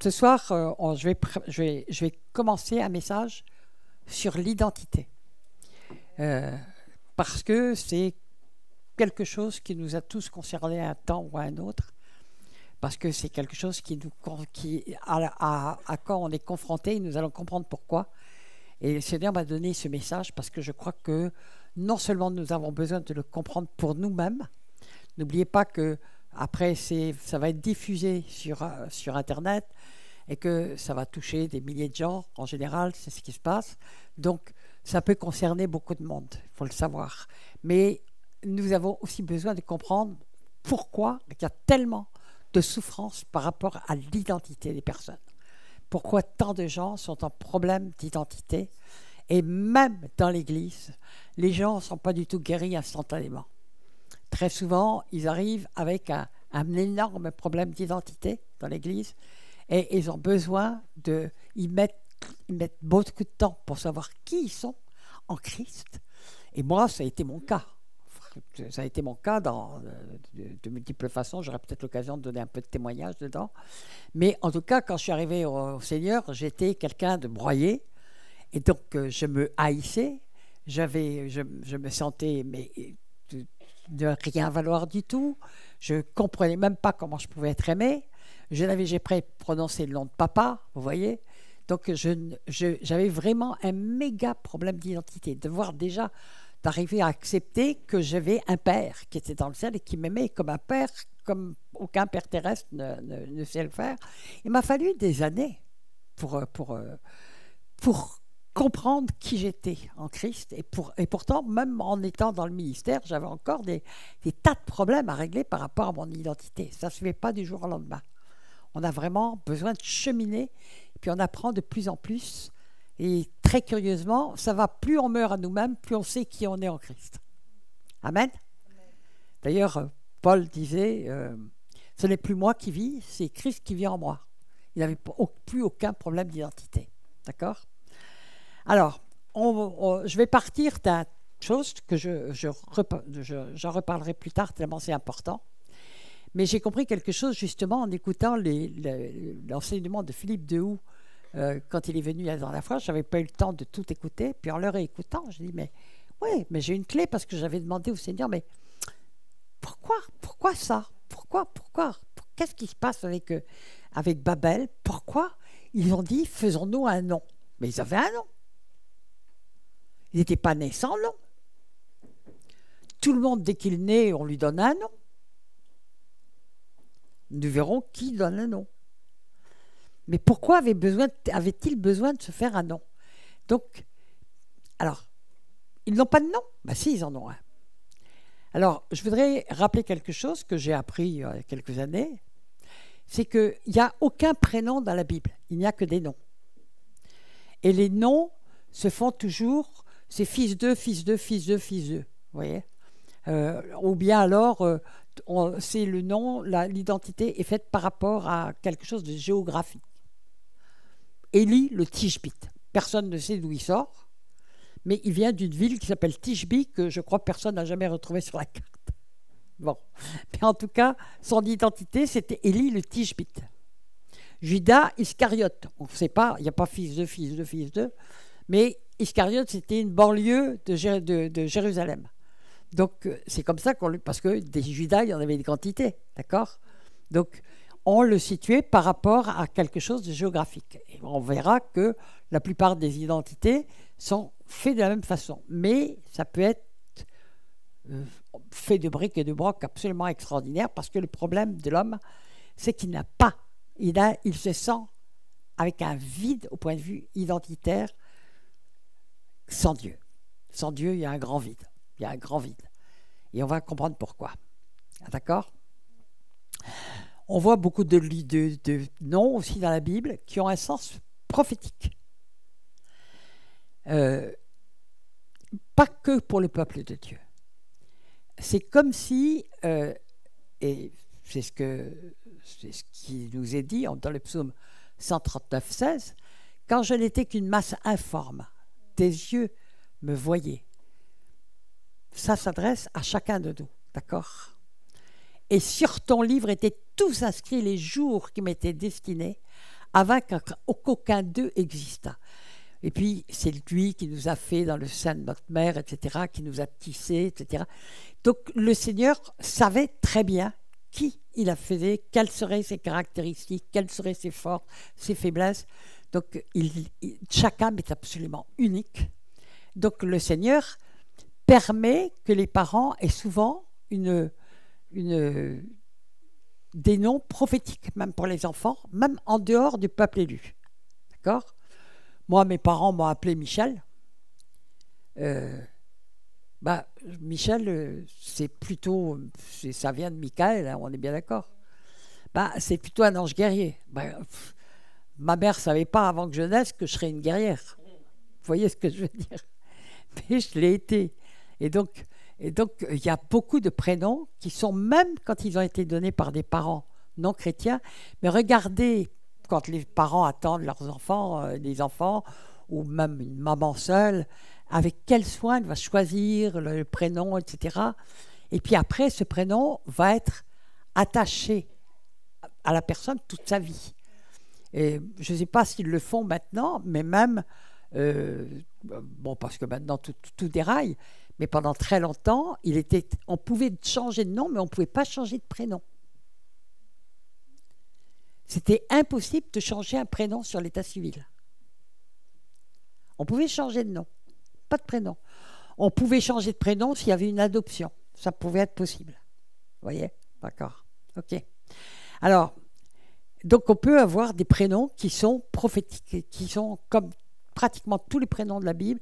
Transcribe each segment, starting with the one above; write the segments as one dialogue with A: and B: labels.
A: Ce soir, je vais commencer un message sur l'identité. Parce que c'est quelque chose qui nous a tous concernés à un temps ou à un autre. Parce que c'est quelque chose à quand on est confronté, et nous allons comprendre pourquoi. Et le Seigneur m'a donné ce message parce que je crois que non seulement nous avons besoin de le comprendre pour nous-mêmes, n'oubliez pas que après ça va être diffusé sur Internet et que ça va toucher des milliers de gens. En général, c'est ce qui se passe. Donc, ça peut concerner beaucoup de monde, il faut le savoir. Mais nous avons aussi besoin de comprendre pourquoi il y a tellement de souffrance par rapport à l'identité des personnes. Pourquoi tant de gens sont en problème d'identité. Et même dans l'Église, les gens ne sont pas du tout guéris instantanément. Très souvent, ils arrivent avec un énorme problème d'identité dans l'Église et ils ont besoin ils mettent beaucoup de temps pour savoir qui ils sont en Christ. Et moi, ça a été mon cas. Ça a été mon cas de multiples façons. J'aurai peut-être l'occasion de donner un peu de témoignage dedans. Mais en tout cas, quand je suis arrivé au Seigneur, j'étais quelqu'un de broyé. Et donc, je me haïssais. Je me sentais de rien valoir du tout. Je ne comprenais même pas comment je pouvais être aimé. Je n'avais jamais prononcé le nom de papa, vous voyez. Donc, j'avais vraiment un méga problème d'identité. D'arriver à accepter que j'avais un père qui était dans le ciel et qui m'aimait comme un père, comme aucun père terrestre ne sait le faire. Il m'a fallu des années pour comprendre qui j'étais en Christ. Et pourtant, même en étant dans le ministère, j'avais encore des tas de problèmes à régler par rapport à mon identité. Ça ne se fait pas du jour au lendemain. On a vraiment besoin de cheminer, et puis on apprend de plus en plus. Et très curieusement, ça va, plus on meurt à nous-mêmes, plus on sait qui on est en Christ. Amen. D'ailleurs, Paul disait, ce n'est plus moi qui vis, c'est Christ qui vit en moi. Il n'avait plus aucun problème d'identité. D'accord ? Alors, je vais partir d'une chose que j'en reparlerai plus tard, tellement c'est important. Mais j'ai compris quelque chose justement en écoutant l'enseignement de Philippe Dehoux quand il est venu la dernière fois. Je n'avais pas eu le temps de tout écouter. Puis en le réécoutant, je dis, mais j'ai une clé parce que j'avais demandé au Seigneur, mais pourquoi ça ? Pourquoi qu'est-ce qui se passe avec Babel ? Pourquoi ils ont dit, faisons-nous un nom ? Mais ils avaient un nom. Il n'était pas né sans nom. Tout le monde, dès qu'il naît, on lui donne un nom. Nous verrons qui donne un nom. Mais pourquoi avait-il besoin de se faire un nom ? Donc, alors, ils n'ont pas de nom ? Ben si, ils en ont un. Alors, je voudrais rappeler quelque chose que j'ai appris il y a quelques années. C'est qu'il n'y a aucun prénom dans la Bible. Il n'y a que des noms. Et les noms se font toujours, c'est fils d'eux, fils d'eux, fils d'eux, fils d'eux. Vous voyez ? Ou bien alors, c'est le nom, l'identité est faite par rapport à quelque chose de géographique. Élie, le Tishbite. Personne ne sait d'où il sort, mais il vient d'une ville qui s'appelle Tishbi, que je crois que personne n'a jamais retrouvé sur la carte. Bon. Mais en tout cas, son identité, c'était Élie, le Tishbite. Judas Iscariote. On ne sait pas, il n'y a pas fils de, fils de, fils de, mais Iscariote, c'était une banlieue de Jérusalem. Donc, c'est comme ça parce que des Judas, il y en avait des quantités, d'accord ? Donc, on le situait par rapport à quelque chose de géographique. Et on verra que la plupart des identités sont faites de la même façon. Mais ça peut être fait de briques et de broc absolument extraordinaire parce que le problème de l'homme, c'est qu'il n'a pas. Il se sent avec un vide au point de vue identitaire sans Dieu. Sans Dieu, il y a un grand vide. Il y a un grand vide. Et on va comprendre pourquoi. D'accord ? On voit beaucoup de noms aussi dans la Bible qui ont un sens prophétique. Pas que pour le peuple de Dieu. C'est comme si, et c'est ce qui nous est dit dans le psaume 139, 16, « Quand je n'étais qu'une masse informe, tes yeux me voyaient. » Ça s'adresse à chacun de nous, d'accord ? Et sur ton livre étaient tous inscrits les jours qui m'étaient destinés avant qu'aucun d'eux existât. Et puis, c'est lui qui nous a fait dans le sein de notre mère, etc., qui nous a tissés, etc. Donc, le Seigneur savait très bien qui il a fait, quelles seraient ses caractéristiques, quelles seraient ses forces, ses faiblesses. Donc, chaque âme est absolument unique. Donc, le Seigneur permet que les parents aient souvent des noms prophétiques, même pour les enfants, même en dehors du peuple élu. D'accord ? Moi, mes parents m'ont appelé Michel. Michel, c'est plutôt, ça vient de Michael, hein, on est bien d'accord. C'est plutôt un ange guerrier. Ma mère ne savait pas avant que je naisse que je serais une guerrière. Vous voyez ce que je veux dire? Mais je l'ai été. Et donc, il y a beaucoup de prénoms qui sont, même quand ils ont été donnés par des parents non chrétiens, mais regardez, quand les parents attendent leurs enfants, des enfants, ou même une maman seule, avec quel soin elle va choisir le prénom, etc. Et puis après, ce prénom va être attaché à la personne toute sa vie. Et je ne sais pas s'ils le font maintenant, mais même, parce que maintenant tout déraille, mais pendant très longtemps, on pouvait changer de nom, mais on ne pouvait pas changer de prénom. C'était impossible de changer un prénom sur l'état civil. On pouvait changer de nom, pas de prénom. On pouvait changer de prénom s'il y avait une adoption. Ça pouvait être possible. Vous voyez ? D'accord. OK. Alors, donc on peut avoir des prénoms qui sont prophétiques, qui sont comme pratiquement tous les prénoms de la Bible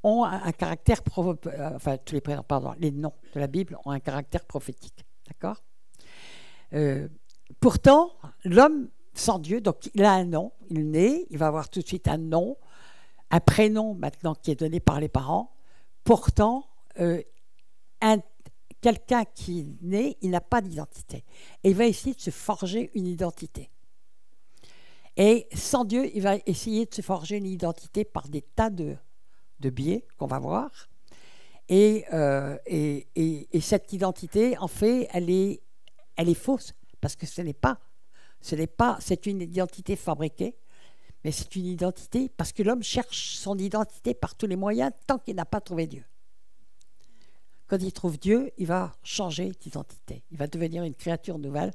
A: ont un caractère tous les prénoms, les noms de la Bible ont un caractère prophétique. D'accord ? Pourtant, l'homme sans Dieu, donc il a un nom, il est né, il va avoir tout de suite un nom, un prénom maintenant qui est donné par les parents. Pourtant, quelqu'un qui est né, il n'a pas d'identité. Et il va essayer de se forger une identité. Et sans Dieu, il va essayer de se forger une identité par des tas de biais qu'on va voir. Et cette identité, en fait, elle est fausse, parce que c'est une identité fabriquée, mais c'est une identité parce que l'homme cherche son identité par tous les moyens tant qu'il n'a pas trouvé Dieu. Quand il trouve Dieu, il va changer d'identité. Il va devenir une créature nouvelle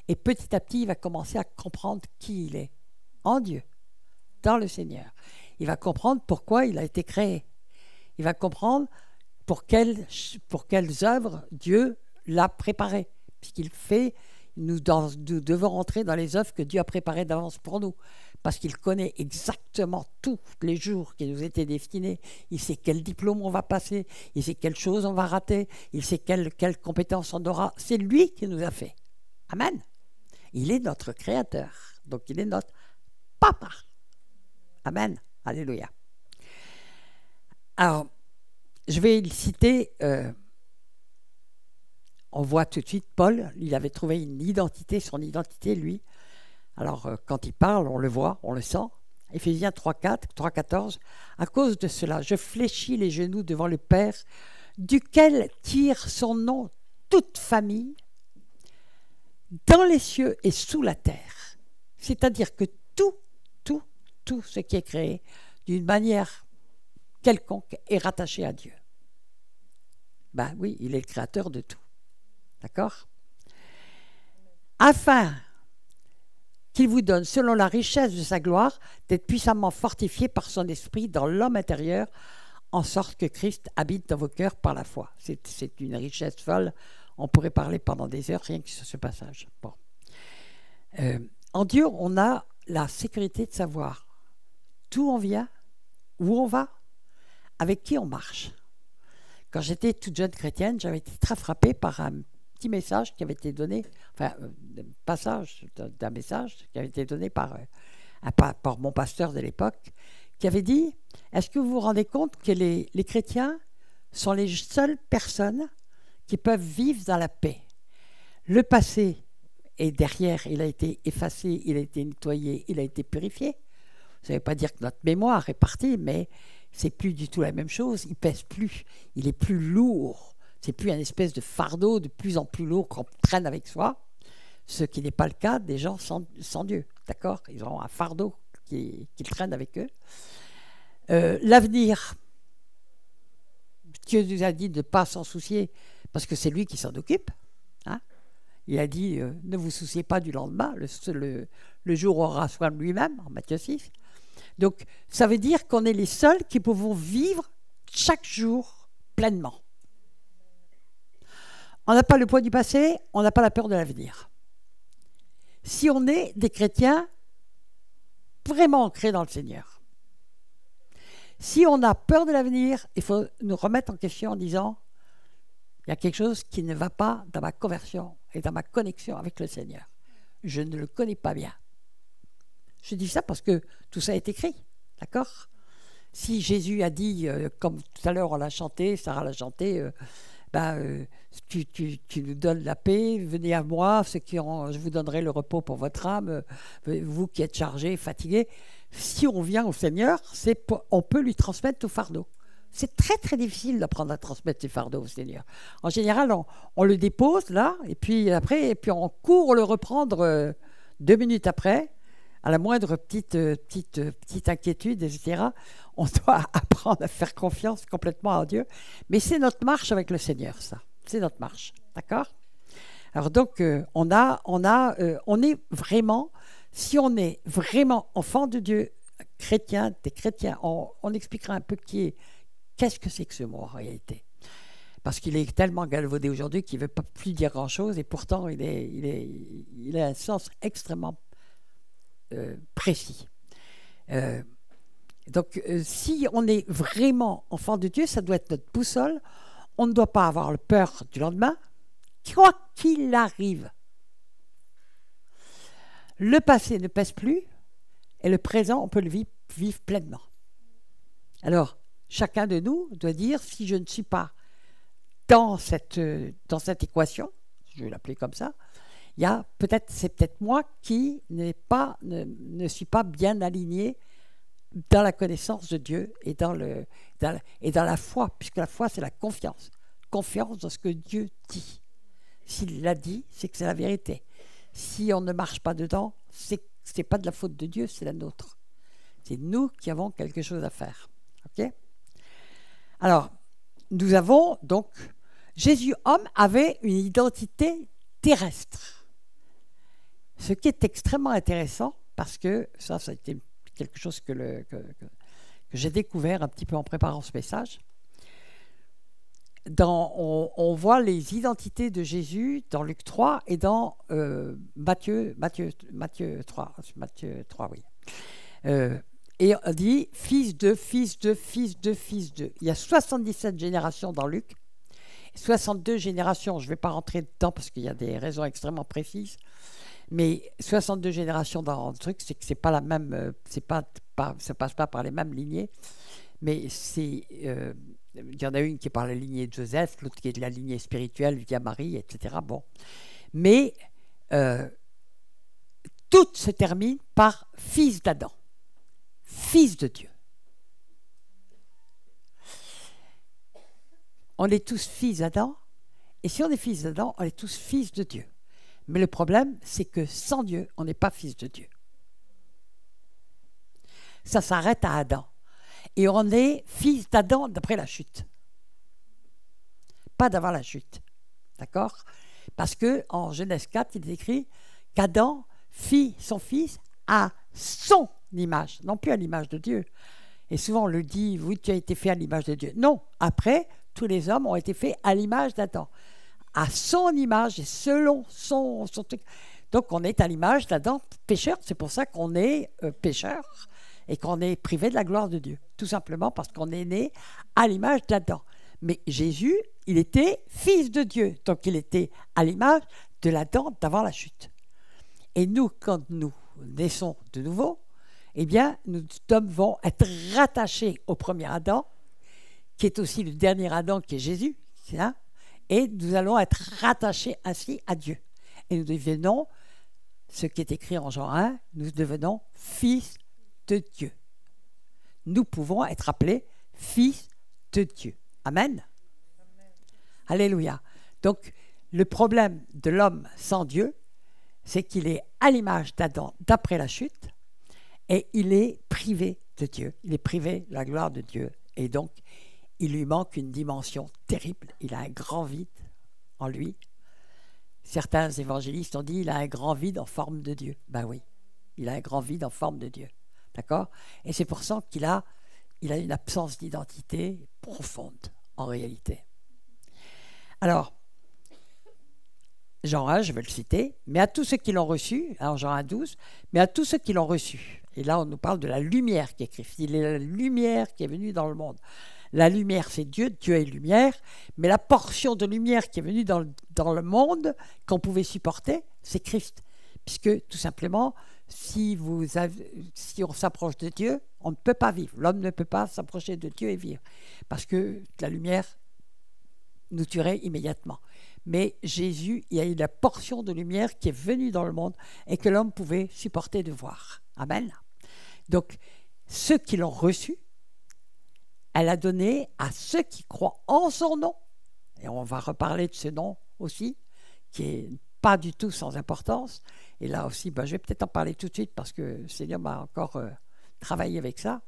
A: et petit à petit, il va commencer à comprendre qui il est en Dieu, dans le Seigneur. Il va comprendre pourquoi il a été créé. Il va comprendre pour quelles œuvres Dieu l'a préparé, puisqu'il fait. Nous devons rentrer dans les œuvres que Dieu a préparées d'avance pour nous, parce qu'il connaît exactement tous les jours qui nous étaient destinés. Il sait quel diplôme on va passer, il sait quelle chose on va rater, il sait quelle compétence on aura. C'est lui qui nous a fait. Amen. Il est notre créateur, donc il est notre papa. Amen. Alléluia. Alors, je vais le citer. On voit tout de suite Paul, il avait trouvé une identité, son identité, lui. Alors, quand il parle, on le voit, on le sent. Éphésiens 3,14. À cause de cela, je fléchis les genoux devant le Père, duquel tire son nom toute famille, dans les cieux et sous la terre. C'est-à-dire que tout ce qui est créé, d'une manière quelconque, est rattaché à Dieu. Ben oui, il est le créateur de tout. D'accord ? Afin qu'il vous donne, selon la richesse de sa gloire, d'être puissamment fortifié par son esprit dans l'homme intérieur, en sorte que Christ habite dans vos cœurs par la foi. C'est une richesse folle. On pourrait parler pendant des heures rien que sur ce passage. Bon. En Dieu, on a la sécurité de savoir d'où on vient, où on va, avec qui on marche. Quand j'étais toute jeune chrétienne, j'avais été très frappée par un petit message qui avait été donné, un passage d'un message qui avait été donné par mon pasteur de l'époque, qui avait dit « Est-ce que vous vous rendez compte que les chrétiens sont les seules personnes qui peuvent vivre dans la paix? Le passé est derrière, il a été effacé, il a été nettoyé, il a été purifié. Ça ne veut pas dire que notre mémoire est partie, mais c'est plus du tout la même chose. Il pèse plus, il est plus lourd. C'est plus une espèce de fardeau de plus en plus lourd qu'on traîne avec soi, ce qui n'est pas le cas des gens sans Dieu. d'accord? Ils ont un fardeau qu'ils traînent avec eux. L'avenir, Dieu nous a dit de ne pas s'en soucier parce que c'est lui qui s'en occupe. Hein? Il a dit, ne vous souciez pas du lendemain, le jour aura soin de lui-même, en Matthieu 6. Donc, ça veut dire qu'on est les seuls qui pouvons vivre chaque jour pleinement. On n'a pas le poids du passé, on n'a pas la peur de l'avenir. Si on est des chrétiens vraiment ancrés dans le Seigneur. Si on a peur de l'avenir, il faut nous remettre en question en disant, il y a quelque chose qui ne va pas dans ma conversion et dans ma connexion avec le Seigneur. Je ne le connais pas bien. Je dis ça parce que tout ça est écrit, d'accord? Si Jésus a dit, comme tout à l'heure on l'a chanté, Sarah l'a chanté, tu nous donnes la paix, venez à moi, je vous donnerai le repos pour votre âme, vous qui êtes chargés, fatigués. Si on vient au Seigneur, on peut lui transmettre tout fardeau. C'est très très difficile d'apprendre à transmettre ses fardeaux au Seigneur. En général, on le dépose là, et puis on court le reprendre 2 minutes après, à la moindre petite inquiétude, etc. On doit apprendre à faire confiance complètement à Dieu. Mais c'est notre marche avec le Seigneur, ça. C'est notre marche, d'accord? Alors donc, on est vraiment, si on est vraiment enfant de Dieu, chrétien, des chrétiens, on expliquera un peu qu'est-ce que c'est que ce mot en réalité. Parce qu'il est tellement galvaudé aujourd'hui qu'il ne veut pas plus dire grand-chose, et pourtant il a un sens extrêmement précis. Donc, si on est vraiment enfant de Dieu, ça doit être notre boussole. On ne doit pas avoir peur du lendemain, quoi qu'il arrive. Le passé ne pèse plus, et le présent, on peut le vivre pleinement. Alors, chacun de nous doit dire, si je ne suis pas dans cette équation, je vais l'appeler comme ça, c'est peut-être moi qui ne suis pas bien aligné dans la connaissance de Dieu et dans la foi, puisque la foi, c'est la confiance. Confiance dans ce que Dieu dit. S'il l'a dit, c'est que c'est la vérité. Si on ne marche pas dedans, c'est pas de la faute de Dieu, c'est la nôtre. C'est nous qui avons quelque chose à faire. Ok ? Alors, nous avons donc... Jésus, homme, avait une identité terrestre. Ce qui est extrêmement intéressant, parce que ça a été quelque chose que j'ai découvert un petit peu en préparant ce message. On voit les identités de Jésus dans Luc 3 et dans Matthieu 3, oui. Et on dit fils de, fils de, fils de, fils de. Il y a 77 générations dans Luc, 62 générations, je ne vais pas rentrer dedans parce qu'il y a des raisons extrêmement précises, mais 62 générations dans le truc, c'est que c'est pas la même, ça passe pas par les mêmes lignées, mais il y en a une qui est par la lignée de Joseph, l'autre qui est de la lignée spirituelle via Marie, etc. Bon, mais tout se termine par fils d'Adam, fils de Dieu. On est tous fils d'Adam, et si on est fils d'Adam, on est tous fils de Dieu. Mais le problème, c'est que sans Dieu, on n'est pas fils de Dieu. Ça s'arrête à Adam. Et on est fils d'Adam d'après la chute. Pas d'avant la chute. D'accord ? Parce qu'en Genèse 4, il est écrit qu'Adam fit son fils à son image, non plus à l'image de Dieu. Et souvent on le dit, oui, tu as été fait à l'image de Dieu. Non, après, tous les hommes ont été faits à l'image d'Adam. À son image et selon son truc. Donc on est à l'image d'Adam pécheur, c'est pour ça qu'on est pécheur et qu'on est privé de la gloire de Dieu. Tout simplement parce qu'on est né à l'image d'Adam. Mais Jésus, il était fils de Dieu, donc il était à l'image de l'Adam d'avant la chute. Et nous, quand nous naissons de nouveau, eh bien, nous devons être rattachés au premier Adam, qui est aussi le dernier Adam, qui est Jésus, hein, et nous allons être rattachés ainsi à Dieu. Et nous devenons, ce qui est écrit en Jean 1, nous devenons fils de Dieu. Nous pouvons être appelés fils de Dieu. Amen. Alléluia. Donc, le problème de l'homme sans Dieu, c'est qu'il est à l'image d'Adam d'après la chute, et il est privé de Dieu, il est privé de la gloire de Dieu, et donc il lui manque une dimension terrible, il a un grand vide en lui. Certains évangélistes ont dit il a un grand vide en forme de Dieu. Ben oui, il a un grand vide en forme de Dieu, d'accord? Et c'est pour ça qu'il a une absence d'identité profonde, en réalité. Alors, Jean 1, je vais le citer, mais à tous ceux qui l'ont reçu, en Jean 1, 12, mais à tous ceux qui l'ont reçu. Et là, on nous parle de la lumière qui est Christ. Il est la lumière qui est venue dans le monde. La lumière, c'est Dieu, Dieu est lumière, mais la portion de lumière qui est venue dans le monde, qu'on pouvait supporter, c'est Christ. Puisque, tout simplement, si on s'approche de Dieu, on ne peut pas vivre. L'homme ne peut pas s'approcher de Dieu et vivre. Parce que la lumière nous tuerait immédiatement. Mais Jésus, il y a eu la portion de lumière qui est venue dans le monde et que l'homme pouvait supporter de voir. Amen. Donc, ceux qui l'ont reçu, elle a donné à ceux qui croient en son nom, et on va reparler de ce nom aussi, qui n'est pas du tout sans importance. Et là aussi, je vais peut-être en parler tout de suite parce que le Seigneur m'a encore travaillé avec ça.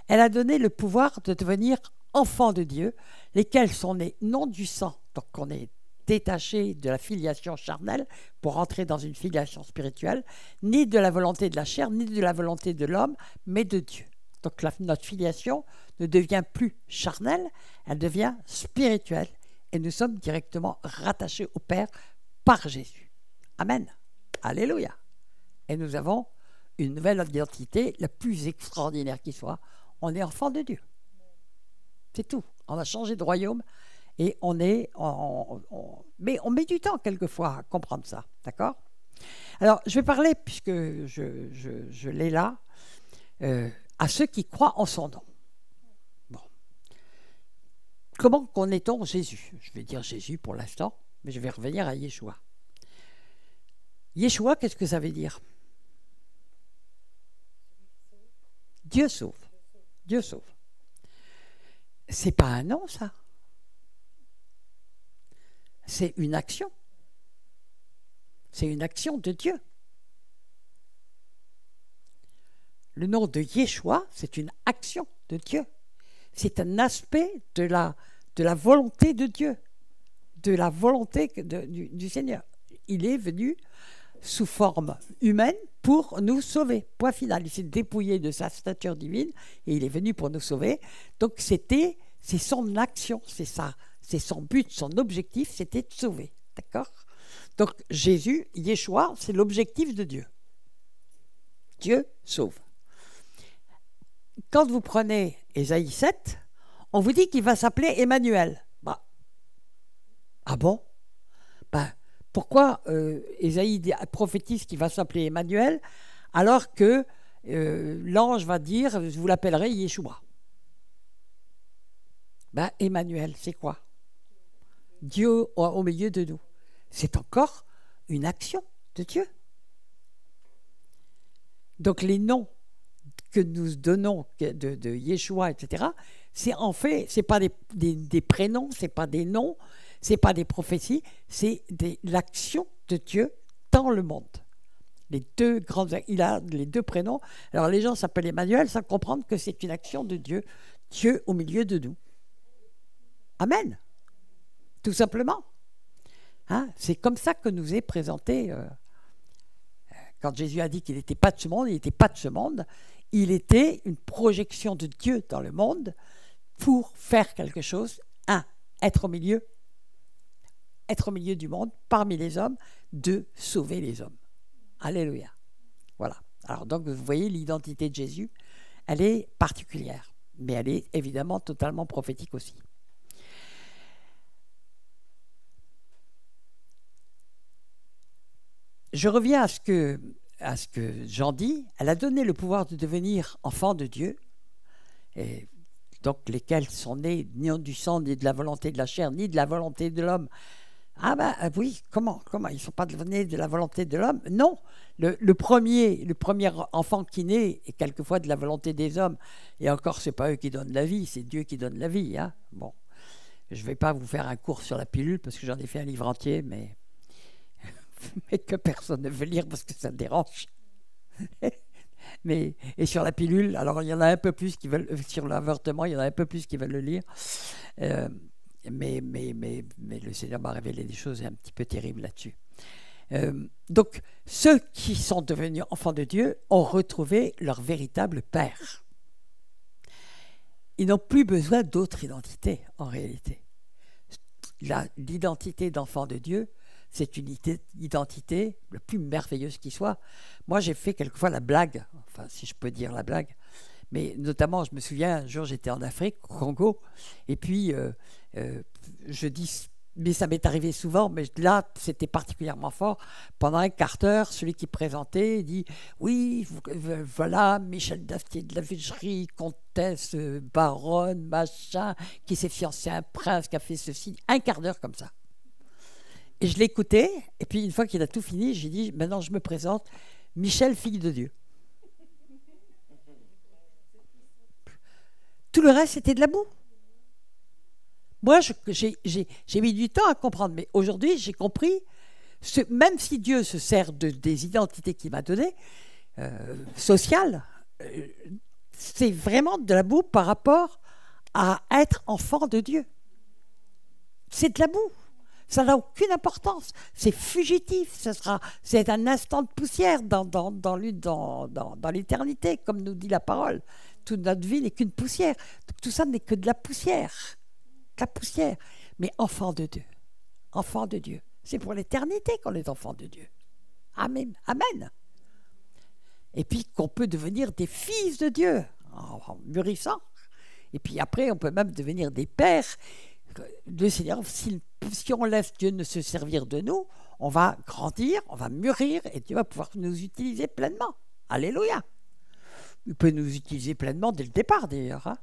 A: Elle a donné le pouvoir de devenir enfants de Dieu, lesquels sont nés non du sang, donc on est détaché de la filiation charnelle pour entrer dans une filiation spirituelle, ni de la volonté de la chair, ni de la volonté de l'homme, mais de Dieu. Donc notre filiation ne devient plus charnelle, elle devient spirituelle. Et nous sommes directement rattachés au Père par Jésus. Amen. Alléluia. Et nous avons une nouvelle identité, la plus extraordinaire qui soit. On est enfant de Dieu. C'est tout. On a changé de royaume et mais on met du temps quelquefois à comprendre ça. D'accord? Alors, je vais parler, puisque je l'ai là, à ceux qui croient en son nom. Bon. Comment connaît-on Jésus? Je vais dire Jésus pour l'instant, mais je vais revenir à Yeshua. Yeshua, qu'est-ce que ça veut dire? Dieu sauve. Dieu sauve. C'est pas un nom, ça. C'est une action. C'est une action de Dieu. Le nom de Yeshua, c'est une action de Dieu. C'est un aspect de la volonté de Dieu, de la volonté du Seigneur. Il est venu sous forme humaine pour nous sauver. Point final. Il s'est dépouillé de sa stature divine et il est venu pour nous sauver. Donc c'est son action, c'est son but, son objectif, c'était de sauver. D'accord? Donc Jésus, Yeshua, c'est l'objectif de Dieu. Dieu sauve. Quand vous prenez Ésaïe 7, on vous dit qu'il va s'appeler Emmanuel. Ah bon? Pourquoi Ésaïe prophétise qu'il va s'appeler Emmanuel alors que l'ange va dire vous l'appellerez Yeshua? Emmanuel, c'est quoi? Dieu au milieu de nous. C'est encore une action de Dieu. Donc les noms que nous donnons de Yeshua, etc., c'est en fait, c'est pas des prénoms, c'est pas des noms, c'est pas des prophéties, c'est l'action de Dieu dans le monde. Il a les deux prénoms. Alors les gens s'appellent Emmanuel sans comprendre que c'est une action de Dieu, Dieu au milieu de nous. Amen. Tout simplement. Hein? C'est comme ça que nous est présenté. Quand Jésus a dit qu'il n'était pas de ce monde, il n'était pas de ce monde. Il était une projection de Dieu dans le monde pour faire quelque chose. Être au milieu du monde, parmi les hommes, de sauver les hommes. Alléluia. Voilà. Alors donc, vous voyez, l'identité de Jésus, elle est particulière, mais elle est évidemment totalement prophétique aussi. Je reviens à ce que Jean dit. Elle a donné le pouvoir de devenir enfant de Dieu, et donc lesquels sont nés ni du sang, ni de la volonté de la chair, ni de la volonté de l'homme. Oui, comment ils ne sont pas nés de la volonté de l'homme? Non, le premier enfant qui naît est quelquefois de la volonté des hommes, et encore, ce n'est pas eux qui donnent la vie, c'est Dieu qui donne la vie. Hein. Bon, je ne vais pas vous faire un cours sur la pilule, parce que j'en ai fait un livre entier, mais mais que personne ne veut lire parce que ça dérange. Et sur la pilule, alors il y en a un peu plus qui veulent, sur l'avortement, il y en a un peu plus qui veulent le lire. Mais le Seigneur m'a révélé des choses un petit peu terribles là-dessus. Donc, ceux qui sont devenus enfants de Dieu ont retrouvé leur véritable Père. Ils n'ont plus besoin d'autre identité, en réalité. L'identité d'enfant de Dieu, c'est une identité la plus merveilleuse qui soit. Moi, j'ai fait quelquefois la blague, enfin, si je peux dire la blague, mais notamment, je me souviens, un jour, j'étais en Afrique, au Congo, et puis je dis, mais ça m'est arrivé souvent, mais là, c'était particulièrement fort. Pendant un quart d'heure, celui qui présentait dit « Oui, voilà, Michel Daftier de la Vigerie, comtesse, baronne, machin, qui s'est fiancé à un prince, qui a fait ceci. » Un quart d'heure comme ça. Et je l'écoutais, et puis une fois qu'il a tout fini, j'ai dit « Maintenant, je me présente, Michel, fille de Dieu. » Tout le reste, c'était de la boue. Moi, j'ai mis du temps à comprendre, mais aujourd'hui, j'ai compris, même si Dieu se sert des identités qu'il m'a données, sociales, c'est vraiment de la boue par rapport à être enfant de Dieu. C'est de la boue. Ça n'a aucune importance. C'est fugitif. C'est un instant de poussière dans l'éternité, comme nous dit la parole. Toute notre vie n'est qu'une poussière. Tout ça n'est que de la poussière. La poussière, mais enfant de Dieu. Enfant de Dieu. C'est pour l'éternité qu'on est enfant de Dieu. Amen. Amen. Et puis qu'on peut devenir des fils de Dieu en mûrissant. Et puis après, on peut même devenir des pères. Le Seigneur, si on laisse Dieu ne se servir de nous, on va grandir, on va mûrir et Dieu va pouvoir nous utiliser pleinement. Alléluia. Il peut nous utiliser pleinement dès le départ d'ailleurs. Hein.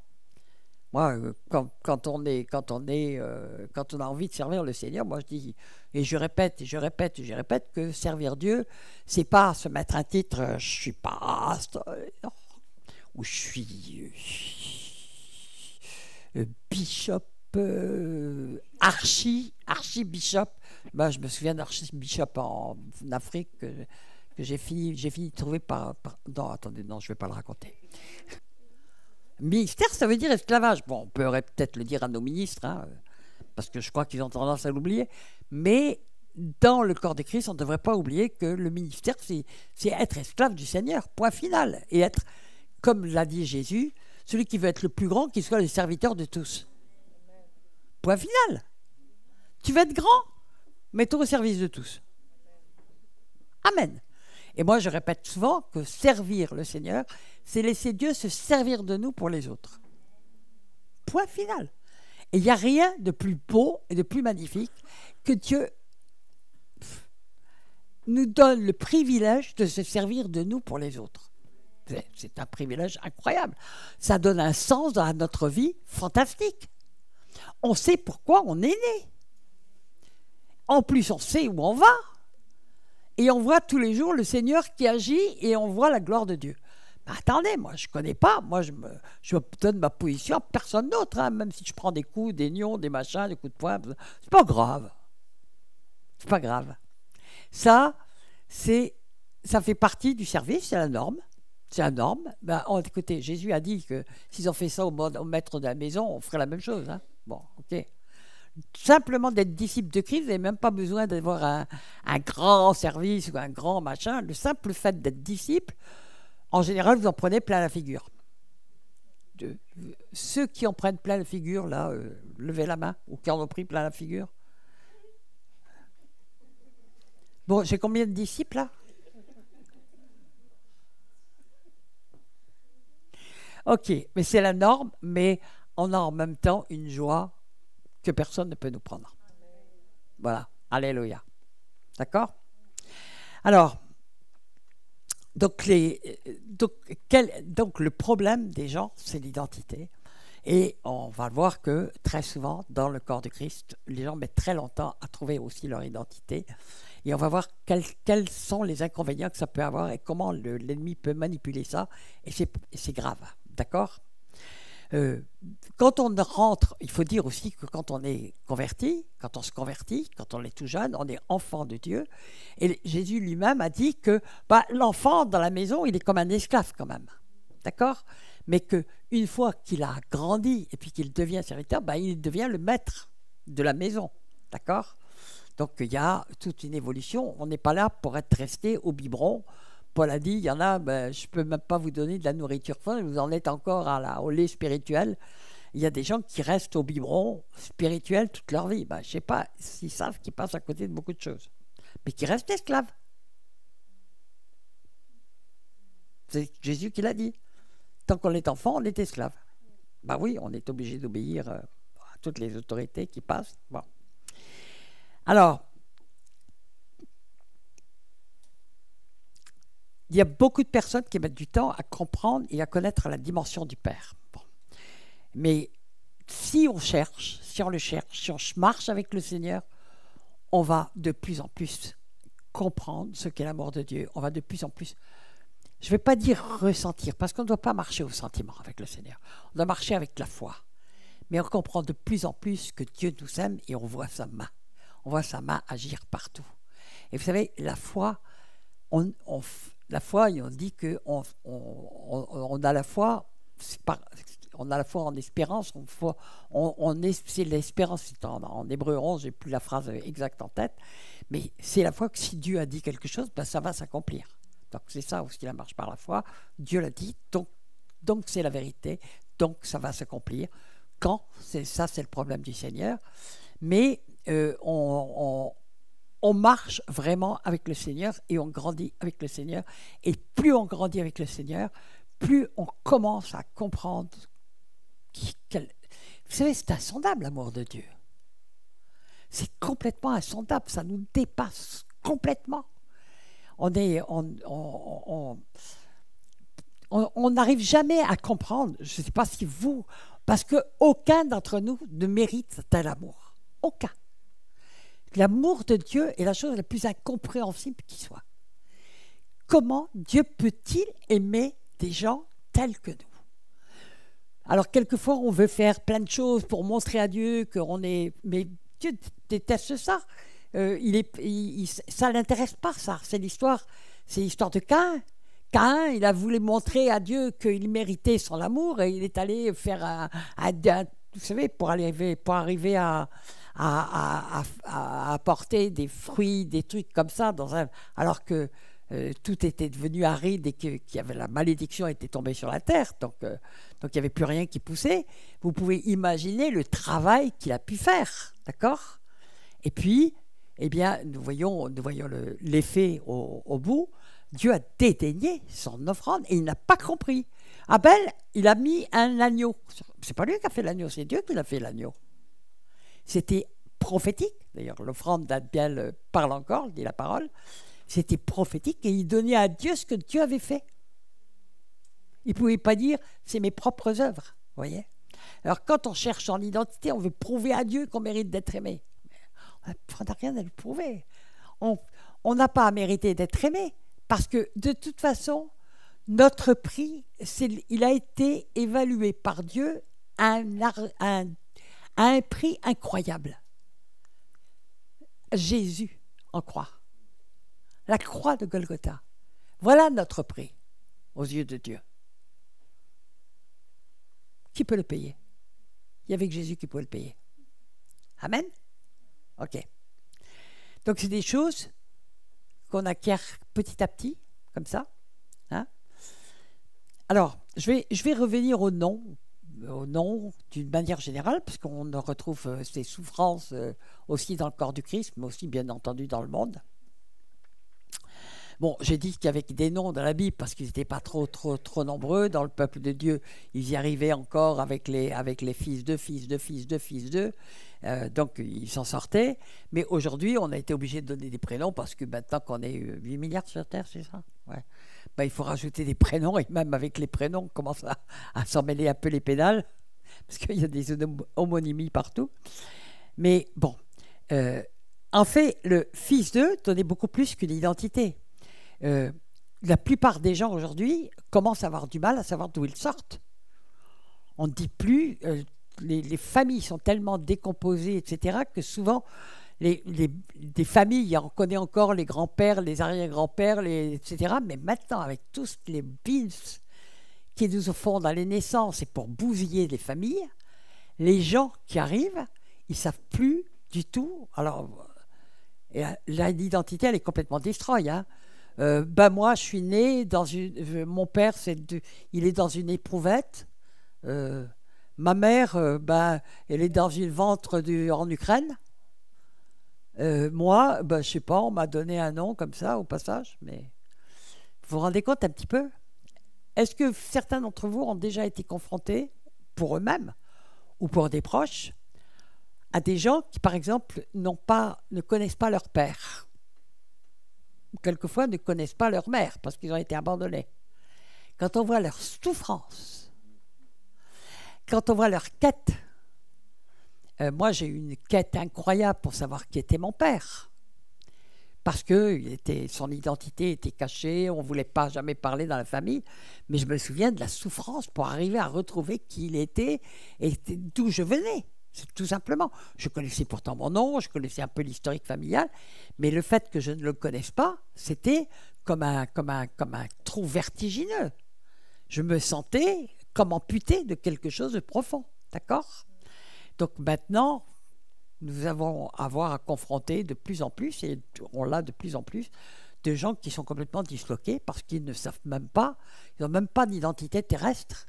A: Moi, quand on a envie de servir le Seigneur, moi je dis, et je répète que servir Dieu, c'est pas se mettre un titre, je suis pasteur, ou je suis bishop, archibishop. Ben, je me souviens d'archibishop en Afrique que j'ai fini de trouver non, attendez, non, je vais pas le raconter. Ministère, ça veut dire esclavage. Bon, on pourrait peut-être le dire à nos ministres, hein, parce que je crois qu'ils ont tendance à l'oublier. Mais dans le corps de Christ, on ne devrait pas oublier que le ministère, c'est être esclave du Seigneur, point final. Et être, comme l'a dit Jésus, celui qui veut être le plus grand, qu'il soit le serviteur de tous. Point final. Tu veux être grand, mets-toi au service de tous. Amen. Et moi, je répète souvent que servir le Seigneur, c'est laisser Dieu se servir de nous pour les autres. Point final. Et il n'y a rien de plus beau et de plus magnifique que Dieu nous donne le privilège de se servir de nous pour les autres. C'est un privilège incroyable. Ça donne un sens à notre vie fantastique. On sait pourquoi on est né. En plus, on sait où on va. Et on voit tous les jours le Seigneur qui agit et on voit la gloire de Dieu. Mais attendez, moi je ne connais pas, moi je donne ma position à personne d'autre, hein, même si je prends des coups, des nions, des machins, des coups de poing, c'est pas grave. C'est pas grave. Ça fait partie du service, c'est la norme. C'est la norme. Ben, écoutez, Jésus a dit que s'ils ont fait ça au maître de la maison, on ferait la même chose. Hein. Bon, ok. Simplement d'être disciple de Christ, vous n'avez même pas besoin d'avoir un grand service ou un grand machin. Le simple fait d'être disciple, en général, vous en prenez plein la figure. Ceux qui en prennent plein la figure, là, levez la main, ou qui en ont pris plein la figure. Bon, j'ai combien de disciples, là? Ok, mais c'est la norme, mais on a en même temps une joie que personne ne peut nous prendre. Voilà, alléluia. D'accord? Alors, donc le problème des gens, c'est l'identité. Et on va voir que très souvent, dans le corps de Christ, les gens mettent très longtemps à trouver aussi leur identité. Et on va voir quels sont les inconvénients que ça peut avoir et comment l'ennemi peut manipuler ça. Et c'est grave. D'accord? Euh, Quand on rentre, il faut dire aussi que quand on est converti, quand on se convertit, quand on est tout jeune, on est enfant de Dieu. Et Jésus lui-même a dit que l'enfant dans la maison, il est comme un esclave quand même. D'accord? Mais qu'une fois qu'il a grandi et puis qu'il devient serviteur, il devient le maître de la maison. D'accord? Donc il y a toute une évolution. On n'est pas là pour être resté au biberon. Paul a dit, il y en a, je ne peux même pas vous donner de la nourriture faim, vous en êtes encore au lait spirituel. Il y a des gens qui restent au biberon spirituel toute leur vie. Je ne sais pas s'ils savent qu'ils passent à côté de beaucoup de choses. Mais qui restent esclaves. C'est Jésus qui l'a dit. Tant qu'on est enfant, on est esclave. Oui, on est obligé d'obéir à toutes les autorités qui passent. Bon. Alors, il y a beaucoup de personnes qui mettent du temps à comprendre et à connaître la dimension du Père. Bon. Mais si on cherche, si on le cherche, si on marche avec le Seigneur, on va de plus en plus comprendre ce qu'est l'amour de Dieu. On va de plus en plus, je ne vais pas dire ressentir, parce qu'on ne doit pas marcher au sentiment avec le Seigneur. On doit marcher avec la foi. Mais on comprend de plus en plus que Dieu nous aime et on voit sa main. On voit sa main agir partout. Et vous savez, la foi, la foi, on dit qu'on a la foi, on a la foi en espérance, c'est l'espérance, en hébreu 11, je n'ai plus la phrase exacte en tête, mais c'est la foi que si Dieu a dit quelque chose, ça va s'accomplir. Donc c'est ça aussi la marche par la foi. Dieu l'a dit, donc c'est la vérité, donc ça va s'accomplir. Quand, c'est le problème du Seigneur. Mais on marche vraiment avec le Seigneur et on grandit avec le Seigneur. Et plus on grandit avec le Seigneur, plus on commence à comprendre. Vous savez, c'est insondable l'amour de Dieu. C'est complètement insondable, ça nous dépasse complètement. On n'arrive jamais à comprendre, je ne sais pas si vous, parce qu'aucun d'entre nous ne mérite tel amour. Aucun. L'amour de Dieu est la chose la plus incompréhensible qui soit. Comment Dieu peut-il aimer des gens tels que nous? Alors, quelquefois, on veut faire plein de choses pour montrer à Dieu qu'on est... Mais Dieu déteste ça. Ça ne l'intéresse pas, ça. C'est l'histoire de Caïn. Caïn, il a voulu montrer à Dieu qu'il méritait son amour et il est allé faire vous savez, pour arriver à apporter des fruits, des trucs comme ça, alors que tout était devenu aride et la malédiction était tombée sur la terre, donc il n'y avait plus rien qui poussait. Vous pouvez imaginer le travail qu'il a pu faire, d'accord? Et puis, nous voyons l'effet au bout. Dieu a dédaigné son offrande et il n'a pas compris. Abel, il a mis un agneau. C'est pas lui qui a fait l'agneau, c'est Dieu qui a fait l'agneau. C'était prophétique. D'ailleurs, l'offrande d'Abel parle encore, dit la parole. C'était prophétique et il donnait à Dieu ce que Dieu avait fait. Il ne pouvait pas dire « c'est mes propres œuvres ». Voyez. Alors quand on cherche en identité, on veut prouver à Dieu qu'on mérite d'être aimé. On n'a rien à lui prouver. On n'a pas à mériter d'être aimé parce que de toute façon, notre prix, il a été évalué par Dieu à un prix incroyable. Jésus en croix. La croix de Golgotha. Voilà notre prix aux yeux de Dieu. Qui peut le payer? Il n'y avait que Jésus qui pouvait le payer. Amen? Ok. Donc c'est des choses qu'on acquiert petit à petit, comme ça. Hein? Alors, je vais revenir au nom d'une manière générale, parce qu'on retrouve ces souffrances aussi dans le corps du Christ, mais aussi bien entendu dans le monde. Bon, j'ai dit qu'il y avait des noms dans la Bible parce qu'ils n'étaient pas trop nombreux. Dans le peuple de Dieu, ils y arrivaient encore avec les fils d'eux. Donc, ils s'en sortaient. Mais aujourd'hui, on a été obligé de donner des prénoms parce que maintenant qu'on est 8 milliards sur Terre, c'est ça? Ouais. Il faut rajouter des prénoms et même avec les prénoms, on commence à s'en mêler un peu les pédales parce qu'il y a des homonymies partout. Mais bon, en fait, le fils d'eux donnait beaucoup plus qu'une identité. La plupart des gens aujourd'hui commencent à avoir du mal à savoir d'où ils sortent. On ne dit plus, les familles sont tellement décomposées, etc., que souvent, des familles, on connaît encore les grands-pères, les arrière-grands-pères, etc., mais maintenant, avec tous les bills qui nous font dans les naissances et pour bousiller les familles, les gens qui arrivent, ils ne savent plus du tout. Alors, l'identité, elle est complètement destroy. Hein. Moi, je suis né dans une... mon père, il est dans une éprouvette. Ma mère, elle est dans une ventre en Ukraine. Moi, je ne sais pas, on m'a donné un nom comme ça, au passage. Mais vous vous rendez compte un petit peu? Est-ce que certains d'entre vous ont déjà été confrontés, pour eux-mêmes ou pour des proches, à des gens qui, par exemple, ne connaissent pas leur père, ou quelquefois ne connaissent pas leur mère, parce qu'ils ont été abandonnés. Quand on voit leur souffrance, quand on voit leur quête, moi j'ai eu une quête incroyable pour savoir qui était mon père. Parce que son identité était cachée, on ne voulait pas jamais parler dans la famille. Mais je me souviens de la souffrance pour arriver à retrouver qui il était et d'où je venais. C'est tout simplement. Je connaissais pourtant mon nom, je connaissais un peu l'historique familial, mais le fait que je ne le connaisse pas, c'était comme un trou vertigineux. Je me sentais comme amputé de quelque chose de profond. D'accord ? Donc maintenant, nous avons à avoir à confronter de plus en plus, et on l'a de plus en plus, de gens qui sont complètement disloqués parce qu'ils ne savent même pas, ils n'ont même pas d'identité terrestre.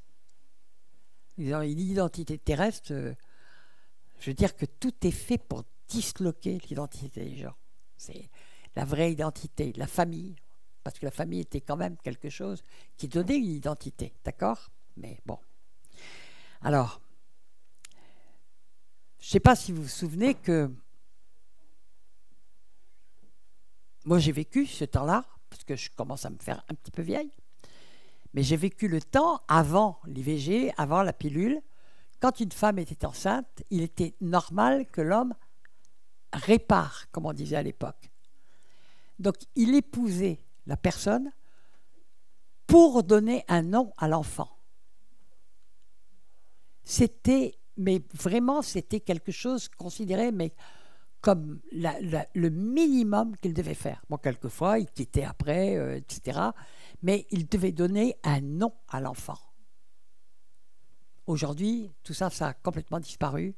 A: Ils ont une identité terrestre, je veux dire que tout est fait pour disloquer l'identité des gens. C'est la vraie identité, la famille, parce que la famille était quand même quelque chose qui donnait une identité, d'accord ? Mais bon. Alors, je ne sais pas si vous vous souvenez que moi j'ai vécu ce temps-là, parce que je commence à me faire un petit peu vieille, mais j'ai vécu le temps avant l'IVG, avant la pilule. Quand une femme était enceinte, il était normal que l'homme répare, comme on disait à l'époque. Donc il épousait la personne pour donner un nom à l'enfant. Mais vraiment, c'était quelque chose considéré comme le minimum qu'il devait faire. Bon, quelquefois, il quittait après, etc. Mais il devait donner un nom à l'enfant. Aujourd'hui, tout ça, ça a complètement disparu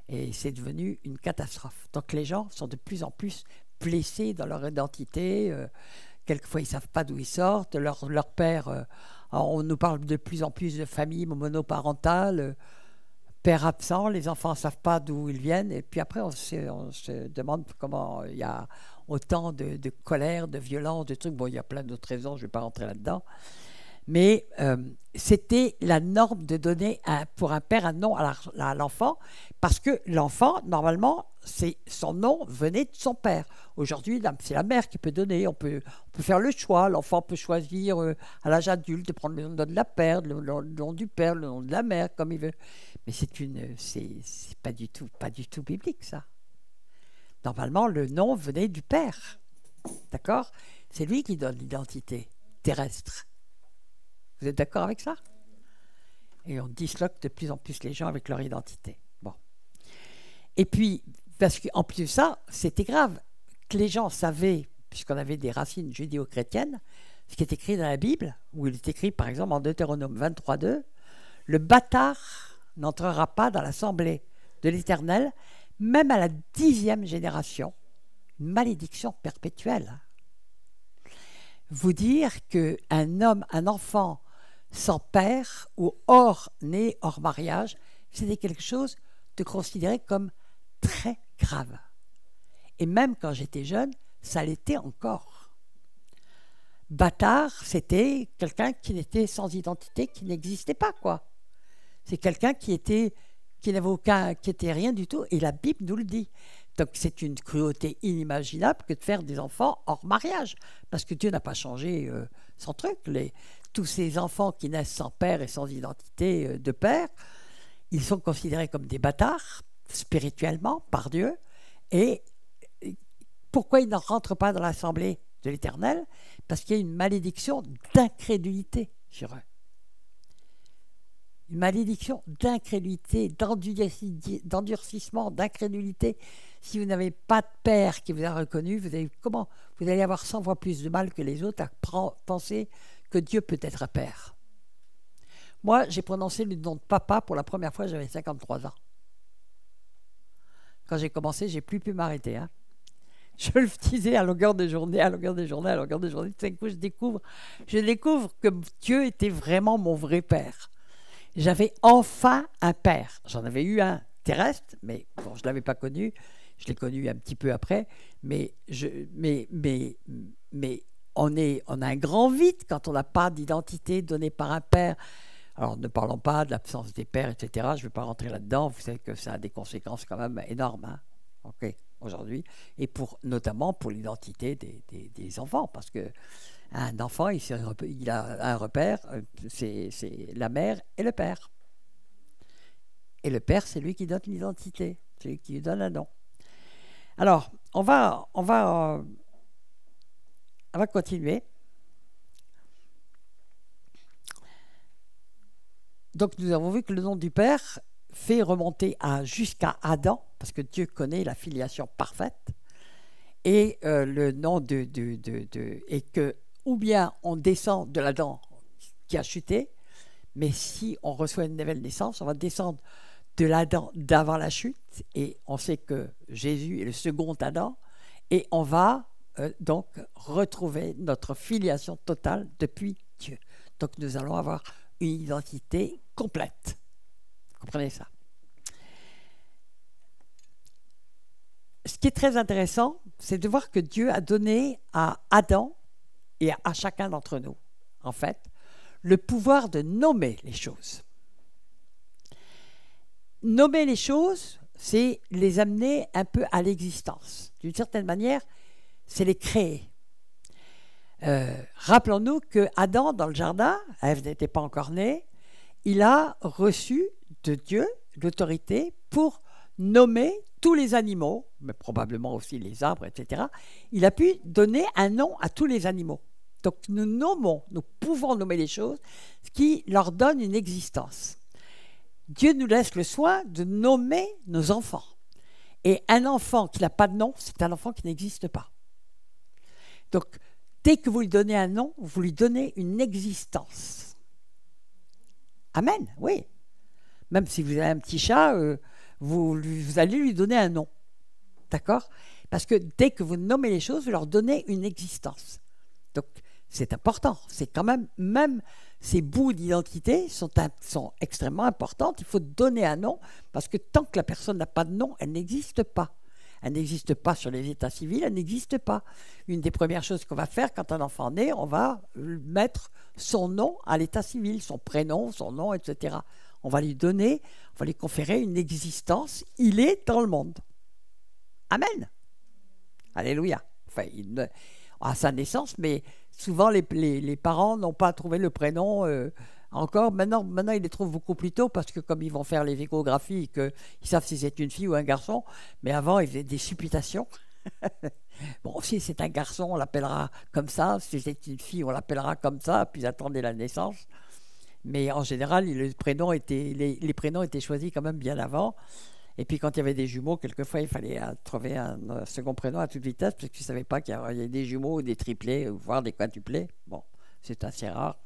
A: et c'est devenu une catastrophe. Donc les gens sont de plus en plus blessés dans leur identité. Quelquefois, ils ne savent pas d'où ils sortent. Leur père, on nous parle de plus en plus de familles monoparentales. Père absent, les enfants ne savent pas d'où ils viennent. Et puis après, on se demande comment il y a autant de colère, de violence, de trucs. Bon, il y a plein d'autres raisons, je ne vais pas rentrer là-dedans. Mais c'était la norme de donner pour un père un nom à l'enfant, parce que l'enfant, normalement, son nom venait de son père. Aujourd'hui, c'est la mère qui peut donner. On peut faire le choix. L'enfant peut choisir à l'âge adulte de prendre le nom de la mère, le nom du père, le nom de la mère, comme il veut. Mais c'est pas du tout biblique, ça. Normalement, le nom venait du père. D'accord ? C'est lui qui donne l'identité terrestre. Vous êtes d'accord avec ça? Et on disloque de plus en plus les gens avec leur identité. Bon. Et puis, parce qu'en plus de ça, c'était grave que les gens savaient, puisqu'on avait des racines judéo-chrétiennes, ce qui est écrit dans la Bible, où il est écrit par exemple en Deutéronome 23:2, « Le bâtard n'entrera pas dans l'assemblée de l'Éternel, même à la 10e génération. » Une malédiction perpétuelle. Vous dire un enfant sans père ou né hors mariage, c'était quelque chose de considéré comme très grave. Et même quand j'étais jeune, ça l'était encore. Bâtard, c'était quelqu'un qui n'était sans identité, qui n'existait pas, quoi. C'est quelqu'un qui était rien du tout, et la Bible nous le dit. Donc c'est une cruauté inimaginable que de faire des enfants hors mariage, parce que Dieu n'a pas changé son truc. Tous ces enfants qui naissent sans père et sans identité de père, ils sont considérés comme des bâtards, spirituellement, par Dieu. Et pourquoi ils ne rentrent pas dans l'assemblée de l'Éternel? Parce qu'il y a une malédiction d'incrédulité sur eux. Une malédiction d'incrédulité, d'endurcissement, d'incrédulité. Si vous n'avez pas de père qui vous a reconnu, vous allez avoir 100 fois plus de mal que les autres à penser que Dieu peut être un père. Moi, j'ai prononcé le nom de papa pour la première fois, j'avais 53 ans. Quand j'ai commencé, j'ai plus pu m'arrêter. Hein. Je le disais à longueur de journée, à longueur de journée, à longueur de journée. Tout d'un coup, je découvre que Dieu était vraiment mon vrai père. J'avais enfin un père. J'en avais eu un terrestre, mais bon, je ne l'avais pas connu. Je l'ai connu un petit peu après. Mais on a un grand vide quand on n'a pas d'identité donnée par un père. Alors, ne parlons pas de l'absence des pères, etc. Je ne vais pas rentrer là-dedans. Vous savez que ça a des conséquences quand même énormes. Hein. OK, aujourd'hui. Et notamment pour l'identité des enfants. Parce que un enfant, il a un repère, c'est la mère et le père. Et le père, c'est lui qui donne l'identité, c'est lui qui lui donne un nom. Alors, on va continuer. Donc, nous avons vu que le nom du Père fait remonter jusqu'à Adam, parce que Dieu connaît la filiation parfaite, et le nom et que ou bien on descend de l'Adam qui a chuté, mais si on reçoit une nouvelle naissance, on va descendre de l'Adam d'avant la chute, et on sait que Jésus est le second Adam, et on va donc retrouver notre filiation totale depuis Dieu. Donc nous allons avoir une identité complète. Vous comprenez ça? Ce qui est très intéressant, c'est de voir que Dieu a donné à Adam et à chacun d'entre nous, en fait, le pouvoir de nommer les choses. Nommer les choses, c'est les amener un peu à l'existence. D'une certaine manière, c'est les créer. Rappelons-nous que Adam, dans le jardin, Ève n'était pas encore née, il a reçu de Dieu l'autorité pour nommer tous les animaux, mais probablement aussi les arbres, etc. Il a pu donner un nom à tous les animaux. Donc nous pouvons nommer les choses, ce qui leur donne une existence. Dieu nous laisse le soin de nommer nos enfants. Et un enfant qui n'a pas de nom, c'est un enfant qui n'existe pas. Donc, dès que vous lui donnez un nom, vous lui donnez une existence. Amen, oui. Même si vous avez un petit chat, vous allez lui donner un nom. D'accord? Parce que dès que vous nommez les choses, vous leur donnez une existence. Donc, c'est important. C'est quand même ces bouts d'identité sont extrêmement importantes. Il faut donner un nom, parce que tant que la personne n'a pas de nom, elle n'existe pas. Elle n'existe pas sur les états civils, elle n'existe pas. Une des premières choses qu'on va faire quand un enfant naît, on va mettre son nom à l'état civil, son prénom, son nom, etc. On va lui conférer une existence. Il est dans le monde. Amen. Alléluia. Enfin, à sa naissance, mais souvent les parents n'ont pas trouvé le prénom encore. Maintenant, ils les trouvent beaucoup plus tôt, parce que comme ils vont faire les échographies, ils savent si c'est une fille ou un garçon. Mais avant, ils faisaient des supputations. Bon, si c'est un garçon, on l'appellera comme ça. Si c'est une fille, on l'appellera comme ça. Puis ils attendaient la naissance. Mais en général, les prénoms étaient choisis quand même bien avant. Et puis quand il y avait des jumeaux, quelquefois il fallait trouver un second prénom à toute vitesse, parce qu'ils ne savaient pas qu'il y avait des jumeaux, des triplés, voire des quintuplés. Bon, c'est assez rare.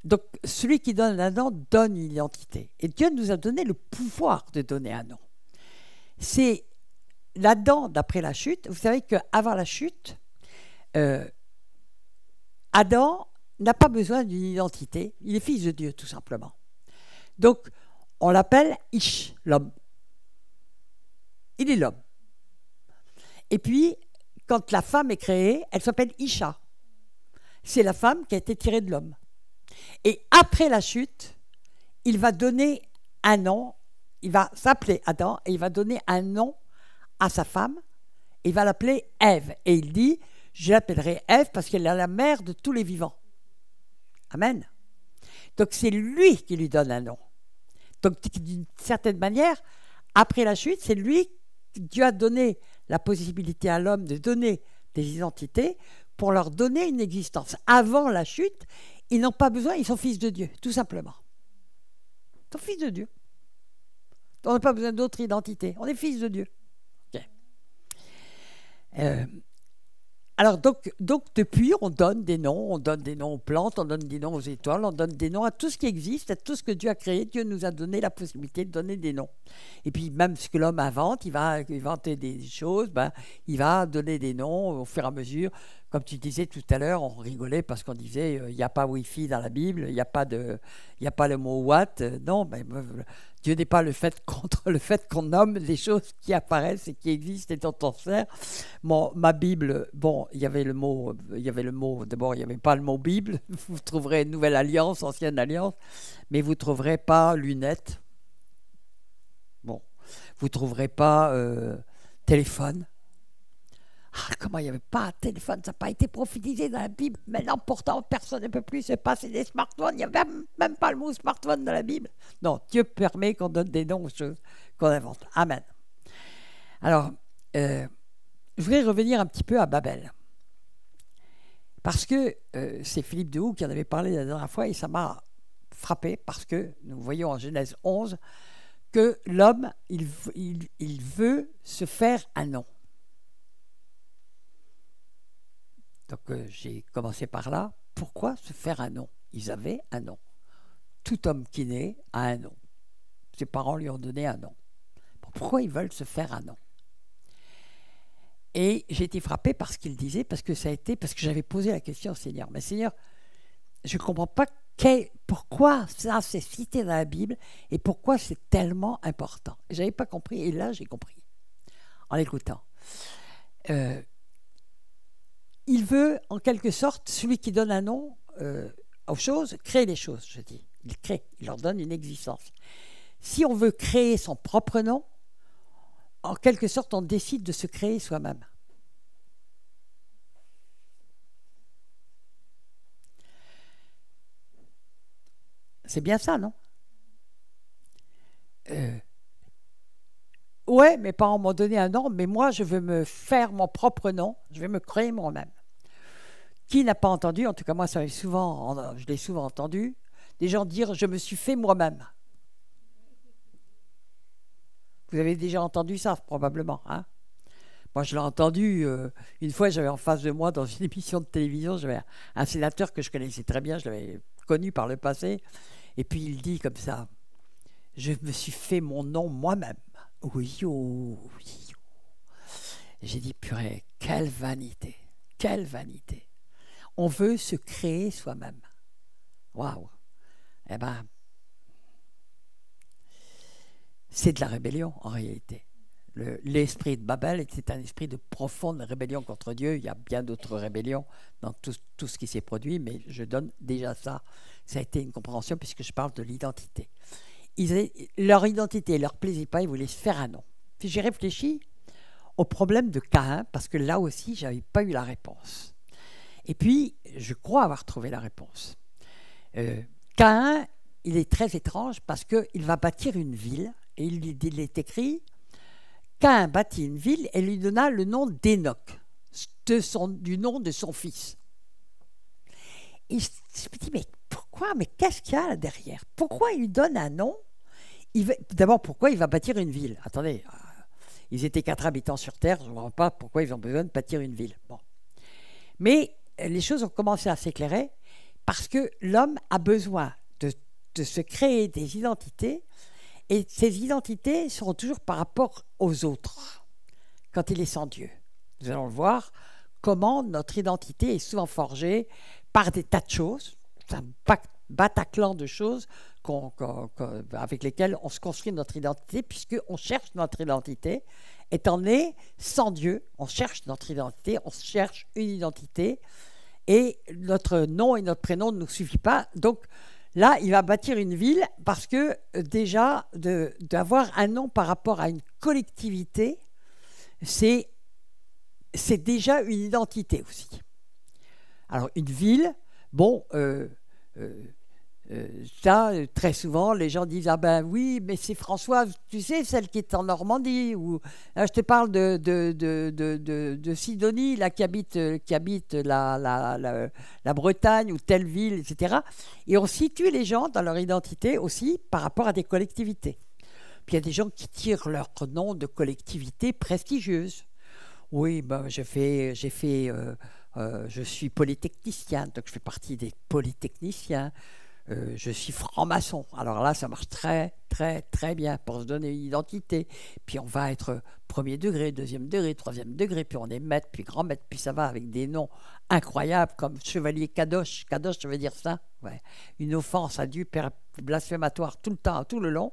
A: Donc celui qui donne un nom donne une identité. Et Dieu nous a donné le pouvoir de donner un nom. C'est l'Adam d'après la chute. Vous savez qu'avant la chute, Adam n'a pas besoin d'une identité. Il est fils de Dieu, tout simplement. Donc, on l'appelle Ish, l'homme. Il est l'homme. Et puis, quand la femme est créée, elle s'appelle Isha. C'est la femme qui a été tirée de l'homme. Et après la chute, il va donner un nom. Il va s'appeler Adam et il va donner un nom à sa femme. Il va l'appeler Ève. Et il dit, je l'appellerai Ève parce qu'elle est la mère de tous les vivants. Amen. Donc c'est lui qui lui donne un nom. Donc d'une certaine manière, après la chute, c'est lui, Dieu a donné la possibilité à l'homme de donner des identités pour leur donner une existence. Avant la chute, ils n'ont pas besoin, ils sont fils de Dieu, tout simplement. On est fils de Dieu. On n'a pas besoin d'autre identité. On est fils de Dieu. Okay. Alors, donc, depuis, on donne des noms aux plantes, on donne des noms aux étoiles, on donne des noms à tout ce qui existe, à tout ce que Dieu a créé. Dieu nous a donné la possibilité de donner des noms. Et puis, même ce que l'homme invente, il va inventer des choses, il va donner des noms au fur et à mesure. Comme tu disais tout à l'heure, on rigolait parce qu'on disait il n'y a pas Wi-Fi dans la Bible, il n'y a pas le mot Watt. Non, Dieu n'est pas contre le fait qu'on nomme les choses qui apparaissent et qui existent et dont on se sert. Ma Bible, il y avait le mot, d'abord il n'y avait pas le mot Bible, vous trouverez Nouvelle Alliance, Ancienne Alliance, mais vous ne trouverez pas lunettes, vous ne trouverez pas téléphone. Comment il n'y avait pas un téléphone, ça n'a pas été prophétisé dans la Bible. Maintenant, pourtant, personne ne peut plus se passer des smartphones. Il n'y a même pas le mot smartphone dans la Bible. Non, Dieu permet qu'on donne des noms aux choses qu'on invente. Amen. Alors, je voudrais revenir un petit peu à Babel. Parce que c'est Philippe de Houy qui en avait parlé la dernière fois et ça m'a frappé parce que nous voyons en Genèse 11 que l'homme, il veut se faire un nom. Donc j'ai commencé par là. Pourquoi se faire un nom? Ils avaient un nom. Tout homme qui naît a un nom. Ses parents lui ont donné un nom. Pourquoi ils veulent se faire un nom? Et j'ai été frappé par ce qu'il disait, parce que j'avais posé la question au Seigneur. Mais Seigneur, je ne comprends pas pourquoi ça c'est cité dans la Bible et pourquoi c'est tellement important. Je n'avais pas compris, et là j'ai compris, en l'écoutant. Il veut, en quelque sorte, celui qui donne un nom aux choses, créer les choses, je dis. Il crée, il leur donne une existence. Si on veut créer son propre nom, en quelque sorte, on décide de se créer soi-même. C'est bien ça, non? Ouais, mes parents m'ont donné un nom, mais moi, je veux me faire mon propre nom, je vais me créer moi-même. Qui n'a pas entendu, en tout cas moi, je l'ai souvent entendu, des gens dire « je me suis fait moi-même ». Vous avez déjà entendu ça, probablement. Hein? Moi, je l'ai entendu une fois, j'avais en face de moi, dans une émission de télévision, j'avais un sénateur que je connaissais très bien, je l'avais connu par le passé, et puis il dit comme ça « je me suis fait mon nom moi-même ». Oui, oh, oui. J'ai dit, purée, quelle vanité, quelle vanité. On veut se créer soi-même. Waouh. Eh bien, c'est de la rébellion en réalité. L'esprit de Babel était un esprit de profonde rébellion contre Dieu. Il y a bien d'autres rébellions dans tout ce qui s'est produit, mais je donne déjà ça. Ça a été une compréhension puisque je parle de l'identité. Leur identité ne leur plaisait pas, ils voulaient se faire un nom. Puis j'ai réfléchi au problème de Caïn, parce que là aussi, je n'avais pas eu la réponse. Et puis, je crois avoir trouvé la réponse. Caïn, il est très étrange parce qu'il va bâtir une ville, et il est écrit, Caïn bâtit une ville et lui donna le nom d'Enoch, du nom de son fils. Et je me dis, mais pourquoi? Mais qu'est-ce qu'il y a là derrière? Pourquoi il lui donne un nom? D'abord, pourquoi il va bâtir une ville? Attendez, ils étaient 4 habitants sur Terre, je ne vois pas pourquoi ils ont besoin de bâtir une ville. Bon. Mais les choses ont commencé à s'éclairer parce que l'homme a besoin de se créer des identités, et ces identités seront toujours par rapport aux autres, quand il est sans Dieu. Nous allons le voir, comment notre identité est souvent forgée par des tas de choses, un bataclan de choses avec lesquelles on se construit notre identité, puisqu'on cherche notre identité. Étant né sans Dieu, on cherche notre identité, on cherche une identité, et notre nom et notre prénom ne nous suffisent pas. Donc là, il va bâtir une ville parce que déjà, d'avoir un nom par rapport à une collectivité, c'est déjà une identité aussi. Alors une ville, bon, Ça, très souvent, les gens disent ah ben oui, mais c'est Françoise, tu sais, celle qui est en Normandie. Ou je te parle de Sidonie, là, qui habite la Bretagne ou telle ville, etc. Et on situe les gens dans leur identité aussi par rapport à des collectivités. Puis il y a des gens qui tirent leur nom de collectivités prestigieuses. Oui, ben, je suis polytechnicien, donc je fais partie des polytechniciens. Je suis franc-maçon. Alors là, ça marche très, très, très bien pour se donner une identité. Puis on va être premier degré, deuxième degré, troisième degré, puis on est maître, puis grand maître, puis ça va avec des noms incroyables comme chevalier Kadosh. Kadosh, ça veut dire ça. Ouais. Une offense à Dieu blasphématoire tout le temps, tout le long.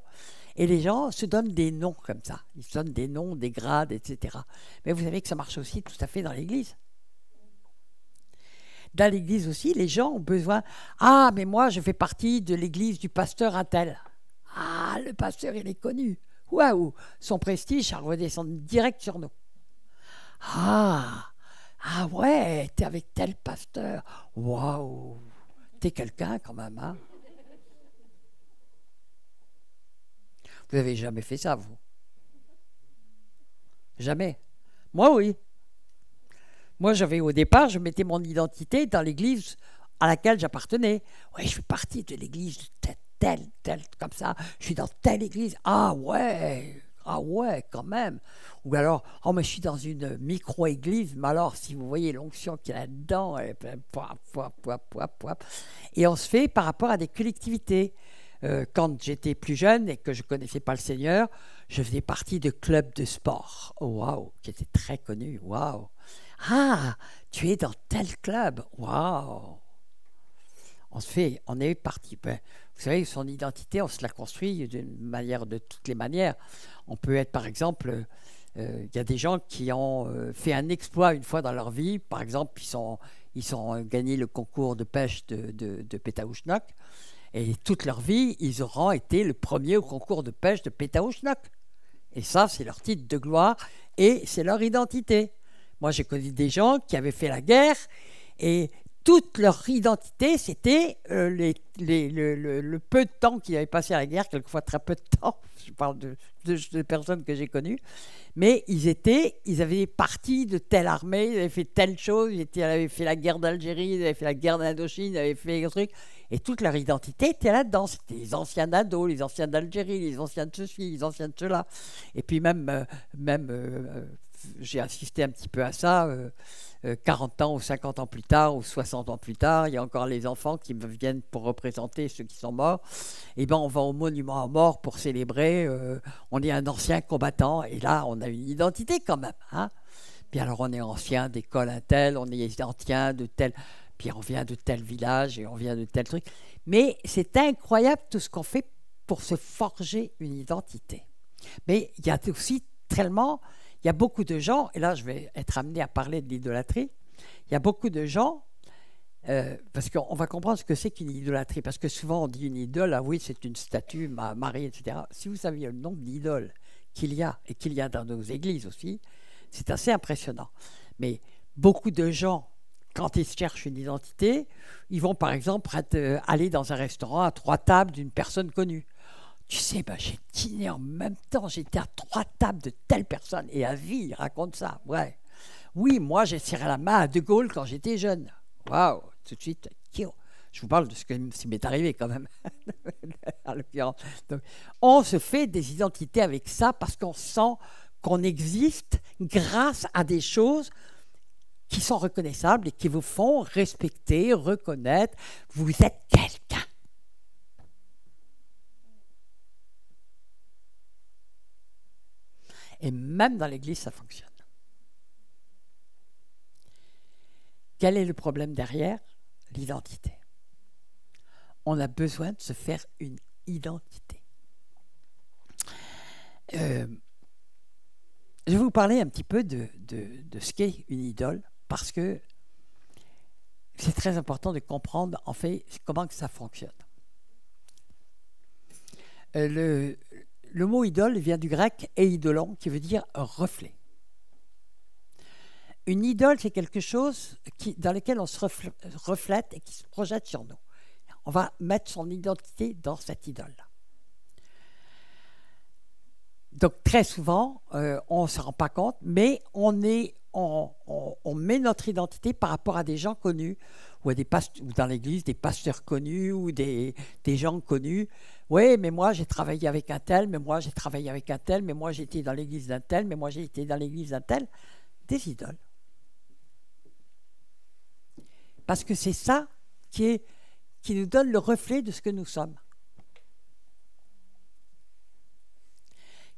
A: Et les gens se donnent des noms comme ça. Ils se donnent des noms, des grades, etc. Mais vous savez que ça marche aussi tout à fait dans l'Église. Dans l'Église aussi, les gens ont besoin. Ah, mais moi, je fais partie de l'Église du pasteur Intel. Ah, le pasteur, il est connu. Waouh, son prestige, ça redescend direct sur nous. Ah, ah ouais, t'es avec tel pasteur. Waouh, t'es quelqu'un quand même, hein. Vous n'avez jamais fait ça, vous? Jamais. Moi, oui. Moi, au départ, je mettais mon identité dans l'église à laquelle j'appartenais. Oui, je fais partie de l'église de telle, comme ça. Je suis dans telle église. Ah ouais, quand même. Ou alors, oh, mais je suis dans une micro-église. Mais alors, si vous voyez l'onction qu'il y a là-dedans, et on se fait par rapport à des collectivités. Quand j'étais plus jeune et que je ne connaissais pas le Seigneur, je faisais partie de clubs de sport. Oh, waouh, qui étaient très connus. Waouh. Ah, tu es dans tel club. Waouh. On est parti. Ben, vous savez, son identité, on se la construit de toutes les manières. On peut être, par exemple, il y a des gens qui ont fait un exploit une fois dans leur vie. Par exemple, ils ont gagné le concours de pêche de Pétaouchnok. Et toute leur vie, ils auront été le premier au concours de pêche de Pétaouchnok. Et ça, c'est leur titre de gloire et c'est leur identité. Moi, j'ai connu des gens qui avaient fait la guerre et toute leur identité, c'était le peu de temps qu'ils avaient passé à la guerre, quelquefois très peu de temps. Je parle de personnes que j'ai connues. Mais ils avaient parti de telle armée, ils avaient fait telle chose, ils avaient fait la guerre d'Algérie, ils avaient fait la guerre d'Indochine, ils avaient fait un truc. Et toute leur identité était là-dedans. C'était les anciens d'Ado, les anciens d'Algérie, les anciens de ceci, les anciens de cela. Et puis même j'ai assisté un petit peu à ça, 40 ans ou 50 ans plus tard ou 60 ans plus tard, il y a encore les enfants qui me viennent pour représenter ceux qui sont morts. Et ben on va au monument aux morts pour célébrer, on est un ancien combattant, et là on a une identité quand même. Hein. Puis alors on est ancien d'école un tel, on est ancien de tel, puis on vient de tel village et on vient de tel truc. Mais c'est incroyable tout ce qu'on fait pour se forger une identité. Mais il y a aussi tellement... Il y a beaucoup de gens, et là je vais être amené à parler de l'idolâtrie, il y a beaucoup de gens, parce qu'on va comprendre ce que c'est qu'une idolâtrie, parce que souvent on dit une idole, ah oui c'est une statue, Marie, etc. Si vous saviez le nombre d'idoles qu'il y a, et qu'il y a dans nos églises aussi, c'est assez impressionnant. Mais beaucoup de gens, quand ils cherchent une identité, ils vont par exemple aller dans un restaurant à 3 tables d'une personne connue. Tu sais, ben, j'ai dîné en même temps, j'étais à 3 tables de telle personne, et à vie, il raconte ça. Ouais. Oui, moi, j'ai serré la main à De Gaulle quand j'étais jeune. Waouh, tout de suite, je vous parle de ce qui m'est arrivé quand même. Donc, on se fait des identités avec ça parce qu'on sent qu'on existe grâce à des choses qui sont reconnaissables et qui vous font respecter, reconnaître. Vous êtes quelqu'un. Et même dans l'Église, ça fonctionne. Quel est le problème derrière? L'identité. On a besoin de se faire une identité. Je vais vous parler un petit peu de ce qu'est une idole, parce que c'est très important de comprendre en fait comment que ça fonctionne. Le mot idole vient du grec eidolon, qui veut dire reflet. Une idole, c'est quelque chose dans lequel on se reflète et qui se projette sur nous. On va mettre son identité dans cette idole. Donc très souvent, on ne se rend pas compte, mais on met notre identité par rapport à des gens connus, ou dans l'église, des pasteurs connus, ou des gens connus. Oui, mais moi j'ai travaillé avec un tel, mais moi j'ai travaillé avec un tel, mais moi j'ai été dans l'église d'un tel, mais moi j'ai été dans l'église d'un tel. Des idoles. Parce que c'est ça qui nous donne le reflet de ce que nous sommes.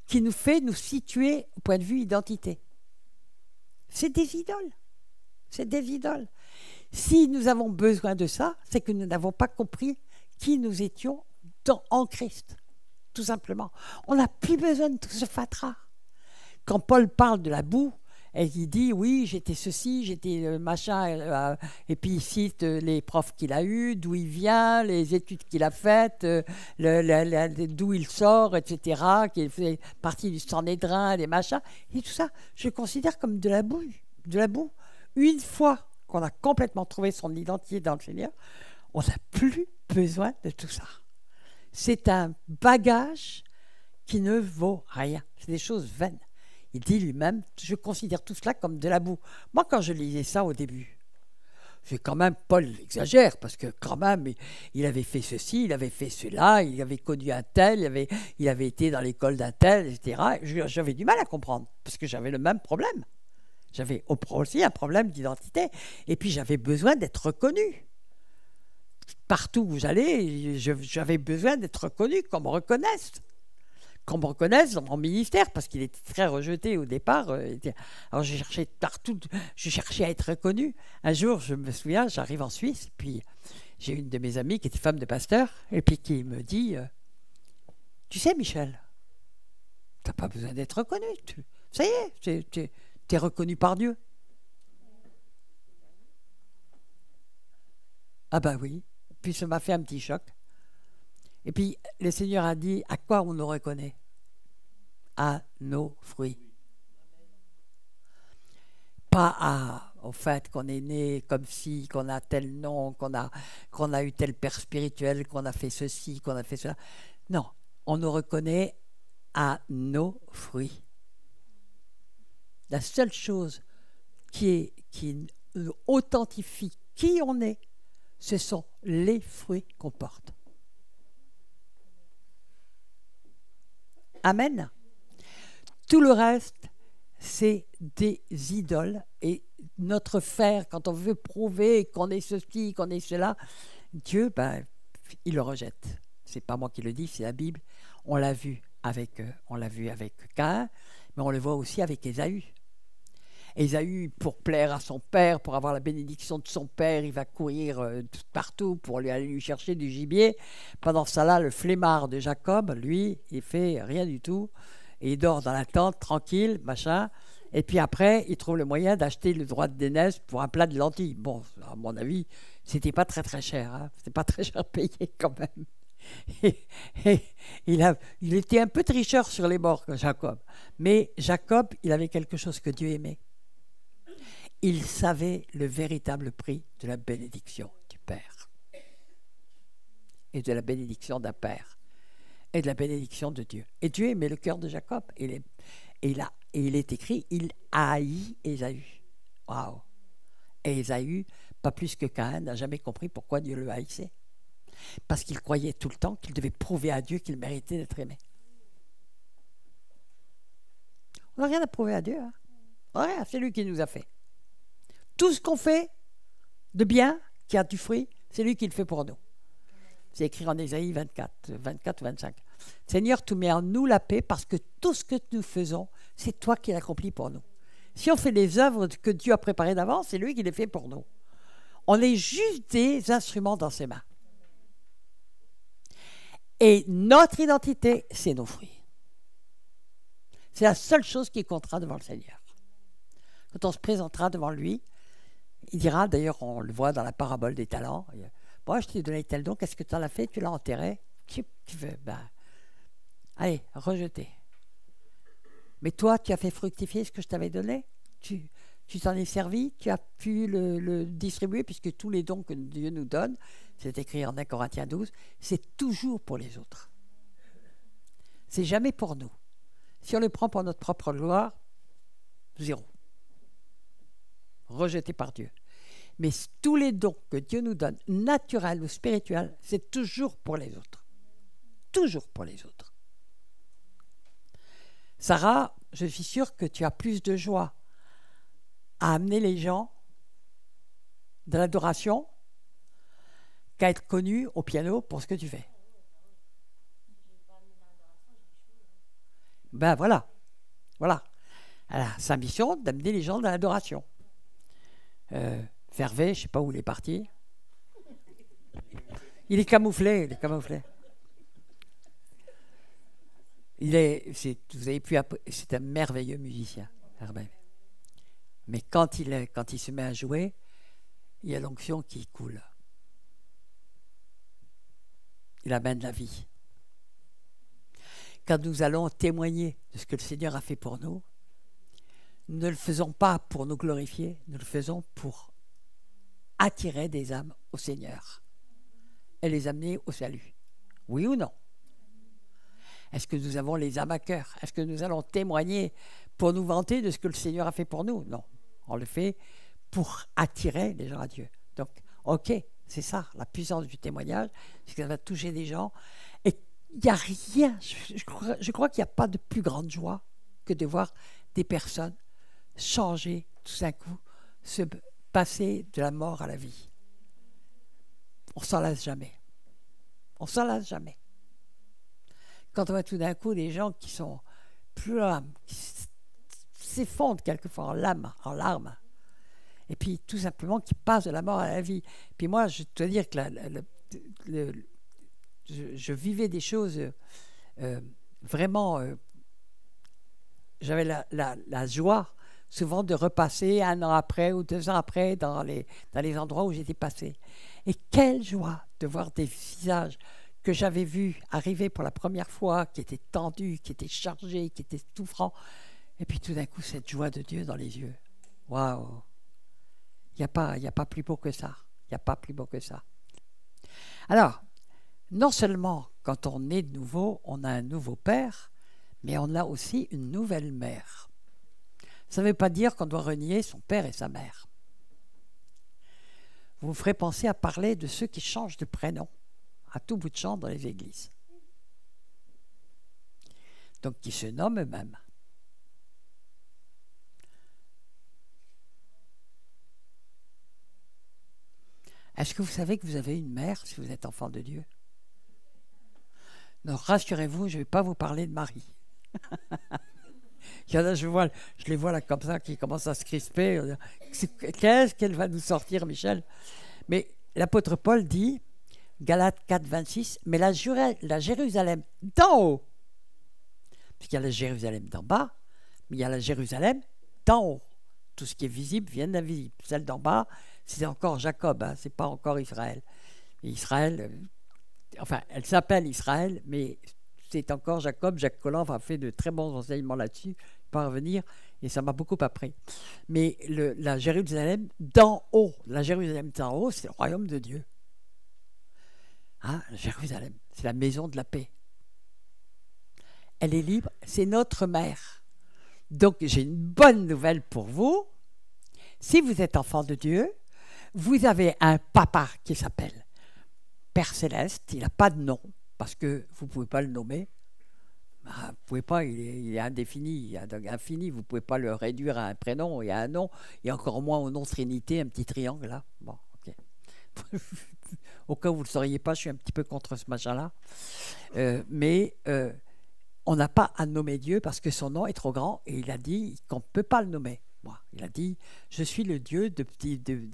A: Qui nous fait nous situer au point de vue identité. C'est des idoles. C'est des idoles. Si nous avons besoin de ça, c'est que nous n'avons pas compris qui nous étions en Christ. Tout simplement. On n'a plus besoin de tout ce fatras. Quand Paul parle de la boue, et il dit, oui, j'étais ceci, j'étais machin, et puis il cite les profs qu'il a eus, d'où il vient, les études qu'il a faites, d'où il sort, etc., qu'il fait partie du Sanhédrin, des machins, et tout ça, je le considère comme de la boue. De la boue. Une fois qu'on a complètement trouvé son identité dans le Seigneur, on n'a plus besoin de tout ça. C'est un bagage qui ne vaut rien. C'est des choses vaines. Il dit lui-même, je considère tout cela comme de la boue. Moi, quand je lisais ça au début, c'est quand même, Paul exagère, parce que quand même, il avait fait ceci, il avait fait cela, il avait connu un tel, il avait été dans l'école d'un tel, etc. J'avais du mal à comprendre, parce que j'avais le même problème. J'avais aussi un problème d'identité. Et puis, j'avais besoin d'être reconnu. Partout où j'allais, j'avais besoin d'être reconnu, qu'on me reconnaisse. Qu'on me reconnaisse dans mon ministère, parce qu'il était très rejeté au départ. Alors je cherchais partout, je cherchais à être reconnu. Un jour, je me souviens, j'arrive en Suisse, puis j'ai une de mes amies qui était femme de pasteur, et puis qui me dit, tu sais Michel, tu n'as pas besoin d'être reconnu. Ça y est, tu es reconnu par Dieu. Ah ben oui. Puis ça m'a fait un petit choc. Et puis, le Seigneur a dit, à quoi on nous reconnaît? À nos fruits. Pas au fait qu'on est né comme ci, qu'on a tel nom, qu'on a eu tel père spirituel, qu'on a fait ceci, qu'on a fait cela. Non, on nous reconnaît à nos fruits. La seule chose qui nous authentifie qui on est, ce sont les fruits qu'on porte. Amen. Tout le reste, c'est des idoles. Et notre faire, quand on veut prouver qu'on est ceci, qu'on est cela, Dieu, il le rejette. C'est pas moi qui le dis, c'est la Bible. On l'a vu avec Caïn, mais on le voit aussi avec Ésaü. Ésaü, pour plaire à son père, pour avoir la bénédiction de son père, il va courir partout pour aller lui chercher du gibier. Pendant ça là, le flemmard de Jacob, lui, il fait rien du tout. Et il dort dans la tente, tranquille, machin. Et puis après, il trouve le moyen d'acheter le droit de d'aînesse pour un plat de lentilles. Bon, à mon avis, c'était pas très très cher. Hein. C'était pas très cher payé quand même. Et il était un peu tricheur sur les bords, Jacob. Mais Jacob, il avait quelque chose que Dieu aimait. Il savait le véritable prix de la bénédiction du Père et de la bénédiction d'un Père et de la bénédiction de Dieu. Et Dieu aimait le cœur de Jacob. Et il est écrit, il haït Ésaü. Waouh! Et Ésaü, pas plus que Caïn, n'a jamais compris pourquoi Dieu le haïssait. Parce qu'il croyait tout le temps qu'il devait prouver à Dieu qu'il méritait d'être aimé. On n'a rien à prouver à Dieu. Hein? Rien, c'est lui qui nous a fait. Tout ce qu'on fait de bien, qui a du fruit, c'est lui qui le fait pour nous. C'est écrit en Ésaïe 24 ou 25. Seigneur, tu mets en nous la paix parce que tout ce que nous faisons, c'est toi qui l'accomplis pour nous. Si on fait les œuvres que Dieu a préparées d'avance, c'est lui qui les fait pour nous. On est juste des instruments dans ses mains. Et notre identité, c'est nos fruits. C'est la seule chose qui comptera devant le Seigneur. Quand on se présentera devant lui, il dira, d'ailleurs on le voit dans la parabole des talents, moi je t'ai donné tel don, qu'est-ce que tu en as fait? Tu l'as enterré? Tu veux, allez, rejeté. Mais toi, tu as fait fructifier ce que je t'avais donné? Tu tu t'en es servi, tu as pu le distribuer, puisque tous les dons que Dieu nous donne, c'est écrit en 1 Corinthiens 12, c'est toujours pour les autres. C'est jamais pour nous. Si on le prend pour notre propre gloire, zéro. Rejeté par Dieu. Mais tous les dons que Dieu nous donne, naturels ou spirituels, c'est toujours pour les autres. Toujours pour les autres. Sarah, je suis sûre que tu as plus de joie à amener les gens de l'adoration qu'à être connue au piano pour ce que tu fais. Ben voilà. Voilà. Elle a sa mission d'amener les gens dans l'adoration. Fervé, je ne sais pas où il est parti. Il est camouflé, vous avez pu, c'est un merveilleux musicien. Mais quand il se met à jouer, il y a l'onction qui coule. Il amène la vie. Quand nous allons témoigner de ce que le Seigneur a fait pour nous, nous ne le faisons pas pour nous glorifier, nous le faisons pour attirer des âmes au Seigneur et les amener au salut. Oui ou non? Est-ce que nous avons les âmes à cœur? Est-ce que nous allons témoigner pour nous vanter de ce que le Seigneur a fait pour nous? Non, on le fait pour attirer les gens à Dieu. Donc, ok, c'est ça, la puissance du témoignage, c'est que ça va toucher des gens. Et il n'y a rien, je crois qu'il n'y a pas de plus grande joie que de voir des personnes changer tout d'un coup, se passer de la mort à la vie. On ne s'en lasse jamais. On ne s'en lasse jamais. Quand on voit tout d'un coup des gens qui sont plus âmes, qui s'effondrent quelquefois en larmes, et puis tout simplement qui passent de la mort à la vie. Puis moi, je dois dire que je vivais des choses vraiment... j'avais la joie souvent de repasser 1 an après ou 2 ans après dans les endroits où j'étais passé. Et quelle joie de voir des visages que j'avais vus arriver pour la première fois, qui étaient tendus, qui étaient chargés, qui étaient souffrants. Et puis tout d'un coup, cette joie de Dieu dans les yeux. Waouh! Il n'y a pas plus beau que ça. Il n'y a pas plus beau que ça. Alors, non seulement quand on est de nouveau, on a un nouveau père, mais on a aussi une nouvelle mère. Ça ne veut pas dire qu'on doit renier son père et sa mère. Vous me ferez penser à parler de ceux qui changent de prénom à tout bout de champ dans les églises. Donc, qui se nomment eux-mêmes. Est-ce que vous savez que vous avez une mère si vous êtes enfant de Dieu? Non, rassurez-vous, je ne vais pas vous parler de Marie. Il y en a, je les vois là comme ça, qui commencent à se crisper. Qu'est-ce qu'elle va nous sortir, Michel? Mais l'apôtre Paul dit, Galates 4, 26, mais la Jérusalem d'en haut, puisqu'il y a la Jérusalem d'en bas, mais il y a la Jérusalem d'en haut. Tout ce qui est visible vient de l'invisible. Celle d'en bas, c'est encore Jacob, hein, c'est pas encore Israël. Et Israël, enfin, elle s'appelle Israël, mais c'est encore Jacob. Jacques Collant a fait de très bons enseignements là-dessus, pas revenir, et ça m'a beaucoup appris. Mais la Jérusalem d'en haut, c'est le royaume de Dieu. Hein, Jérusalem, c'est la maison de la paix. Elle est libre, c'est notre mère. Donc j'ai une bonne nouvelle pour vous. Si vous êtes enfant de Dieu, vous avez un papa qui s'appelle Père Céleste. Il n'a pas de nom, parce que vous ne pouvez pas le nommer. Vous pouvez pas, il est indéfini, il est infini, vous ne pouvez pas le réduire à un prénom et à un nom, et encore moins au nom Trinité, un petit triangle là. Bon, ok. Au cas où vous ne le sauriez pas, je suis un petit peu contre ce machin-là. Mais on n'a pas à nommer Dieu parce que son nom est trop grand, et il a dit qu'on ne peut pas le nommer. Moi, il a dit, je suis le Dieu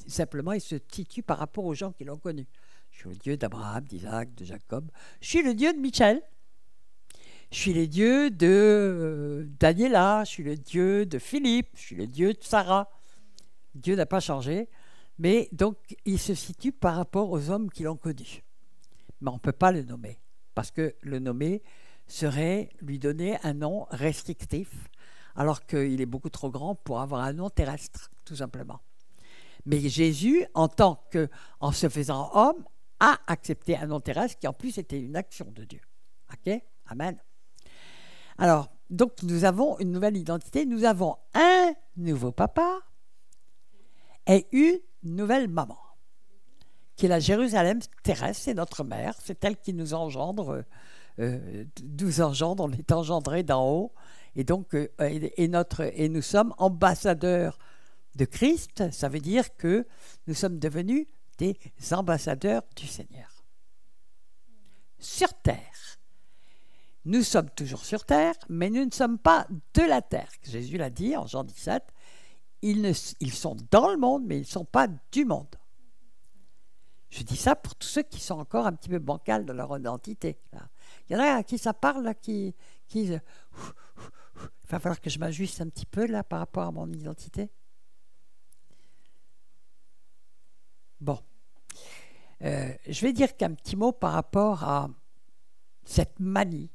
A: simplement, il se situe par rapport aux gens qui l'ont connu. Je suis le Dieu d'Abraham, d'Isaac, de Jacob. Je suis le Dieu de Michel. Je suis le Dieu de Daniela. Je suis le Dieu de Philippe. Je suis le Dieu de Sarah. Dieu n'a pas changé. Mais donc, il se situe par rapport aux hommes qui l'ont connu. Mais on ne peut pas le nommer. Parce que le nommer serait lui donner un nom restrictif, alors qu'il est beaucoup trop grand pour avoir un nom terrestre, tout simplement. Mais Jésus, en se faisant homme, a accepté un nom terrestre qui en plus était une action de Dieu. Ok? Amen. Alors, donc nous avons une nouvelle identité, nous avons un nouveau papa et une nouvelle maman, qui est la Jérusalem terrestre, c'est notre mère, c'est elle qui nous engendre, on est engendrés d'en haut, et donc et nous sommes ambassadeurs de Christ, ça veut dire que nous sommes devenus des ambassadeurs du Seigneur. Sur terre. Nous sommes toujours sur terre, mais nous ne sommes pas de la terre. Jésus l'a dit en Jean 17, ils sont dans le monde, mais ils ne sont pas du monde. Je dis ça pour tous ceux qui sont encore un petit peu bancals dans leur identité. Là. Il y en a à qui ça parle, là, il va falloir que je m'ajuste un petit peu là par rapport à mon identité. Bon. Je vais dire qu'un petit mot par rapport à cette manie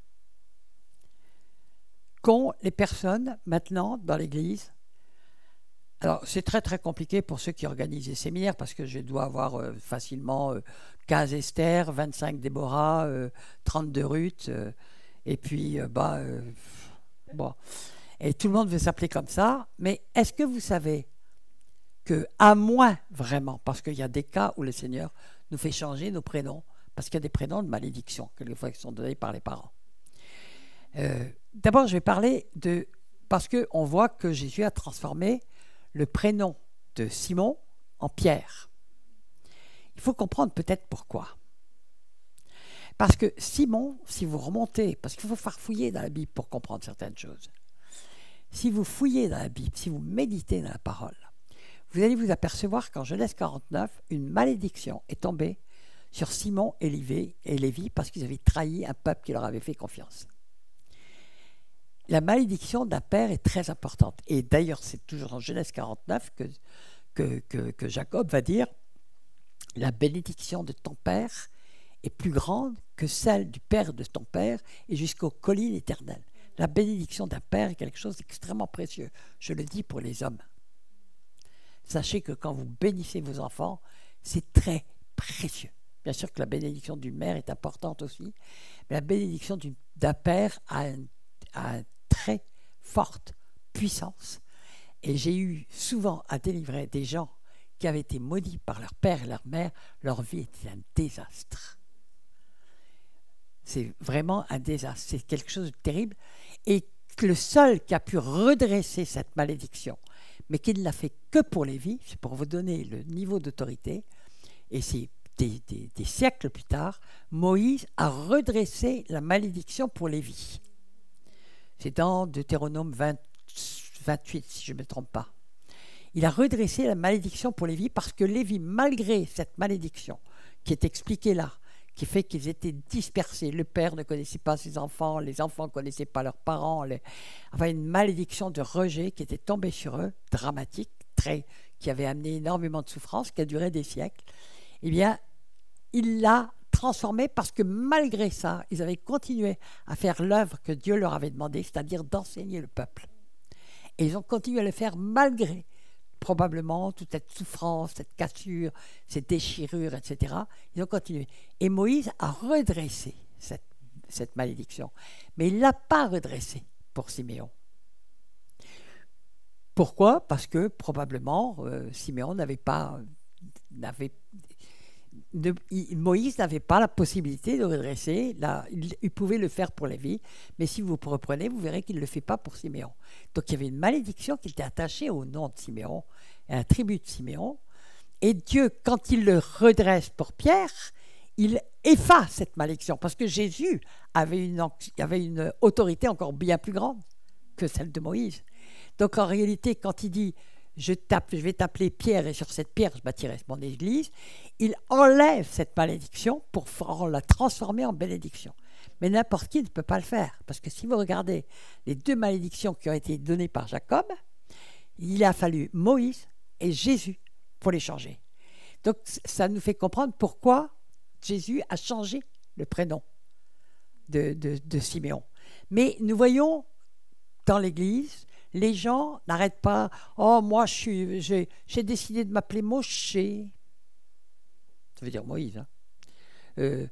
A: qu'ont les personnes maintenant dans l'Église. Alors, c'est très très compliqué pour ceux qui organisent des séminaires parce que je dois avoir facilement 15 Esther, 25 Déborah, 32 Ruth, et puis, bon. Et tout le monde veut s'appeler comme ça, mais est-ce que vous savez qu'à moins vraiment, parce qu'il y a des cas où le Seigneur nous fait changer nos prénoms, parce qu'il y a des prénoms de malédiction, quelquefois qui sont donnés par les parents. D'abord, je vais parler parce qu'on voit que Jésus a transformé le prénom de Simon en Pierre. Il faut comprendre peut-être pourquoi. Parce que Simon, si vous remontez, parce qu'il faut farfouiller dans la Bible pour comprendre certaines choses, si vous fouillez dans la Bible, si vous méditez dans la parole, vous allez vous apercevoir qu'en Genèse 49, une malédiction est tombée sur Simon et Lévi parce qu'ils avaient trahi un peuple qui leur avait fait confiance. La malédiction d'un père est très importante. Et d'ailleurs, c'est toujours en Genèse 49 que Jacob va dire « La bénédiction de ton père est plus grande que celle du père de ton père et jusqu'aux collines éternelles. » La bénédiction d'un père est quelque chose d'extrêmement précieux. Je le dis pour les hommes. Sachez que quand vous bénissez vos enfants, c'est très précieux. Bien sûr que la bénédiction d'une mère est importante aussi, mais la bénédiction d'un père a une très forte puissance. Et j'ai eu souvent à délivrer des gens qui avaient été maudits par leur père et leur mère. Leur vie était un désastre. C'est vraiment un désastre. C'est quelque chose de terrible. Et le seul qui a pu redresser cette malédiction, mais qui ne l'a fait que pour Lévi, c'est pour vous donner le niveau d'autorité, et c'est des siècles plus tard, Moïse a redressé la malédiction pour Lévi. C'est dans Deutéronome 28, si je ne me trompe pas. Il a redressé la malédiction pour Lévi parce que Lévi, malgré cette malédiction qui est expliquée là, qui fait qu'ils étaient dispersés, le père ne connaissait pas ses enfants, les enfants ne connaissaient pas leurs parents, enfin une malédiction de rejet qui était tombée sur eux, dramatique, qui avait amené énormément de souffrance, qui a duré des siècles. Eh bien, il l'a transformé parce que malgré ça, ils avaient continué à faire l'œuvre que Dieu leur avait demandé, c'est-à-dire d'enseigner le peuple. Et ils ont continué à le faire malgré probablement toute cette souffrance, cette cassure, ces déchirures, etc. Ils ont continué. Et Moïse a redressé cette malédiction. Mais il ne l'a pas redressée pour Siméon. Pourquoi ? Parce que probablement Siméon Moïse n'avait pas la possibilité de redresser. Il pouvait le faire pour Lévi, mais si vous reprenez, vous verrez qu'il ne le fait pas pour Siméon. Donc il y avait une malédiction qui était attachée au nom de Siméon, à la tribu de Siméon. Et Dieu, quand il le redresse pour Pierre, il efface cette malédiction, parce que Jésus avait une autorité encore bien plus grande que celle de Moïse. Donc en réalité, quand il dit « je vais t'appeler Pierre et sur cette pierre je bâtirai mon église », il enlève cette malédiction pour la transformer en bénédiction. Mais n'importe qui ne peut pas le faire, parce que si vous regardez les deux malédictions qui ont été données par Jacob, il a fallu Moïse et Jésus pour les changer. Donc ça nous fait comprendre pourquoi Jésus a changé le prénom de Siméon. Mais nous voyons dans l'Église Les gens n'arrêtent pas. Oh, moi, j'ai décidé de m'appeler Moshe. Ça veut dire Moïse. Hein.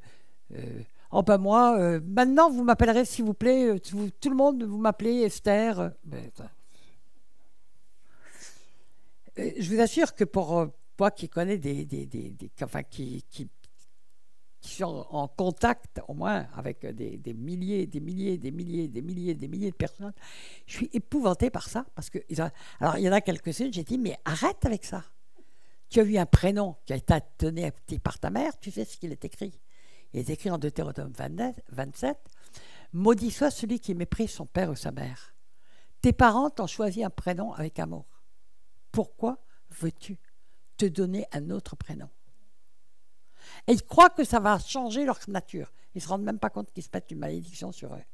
A: Oh, ben moi, maintenant, vous m'appellerez, s'il vous plaît, tout le monde, vous m'appelez Esther. Je vous assure que pour moi qui connais enfin, qui sont en contact au moins avec des milliers de personnes, je suis épouvanté par ça. Parce que, alors, il y en a quelques-unes, j'ai dit, mais arrête avec ça. Tu as eu un prénom qui a été donné par ta mère, tu sais ce qu'il est écrit. Il est écrit en Deutéronome 27, « Maudit soit celui qui méprise son père ou sa mère. Tes parents t'ont choisi un prénom avec amour. Pourquoi veux-tu te donner un autre prénom ?» Et ils croient que ça va changer leur nature. Ils ne se rendent même pas compte qu'ils se mettent une malédiction sur eux.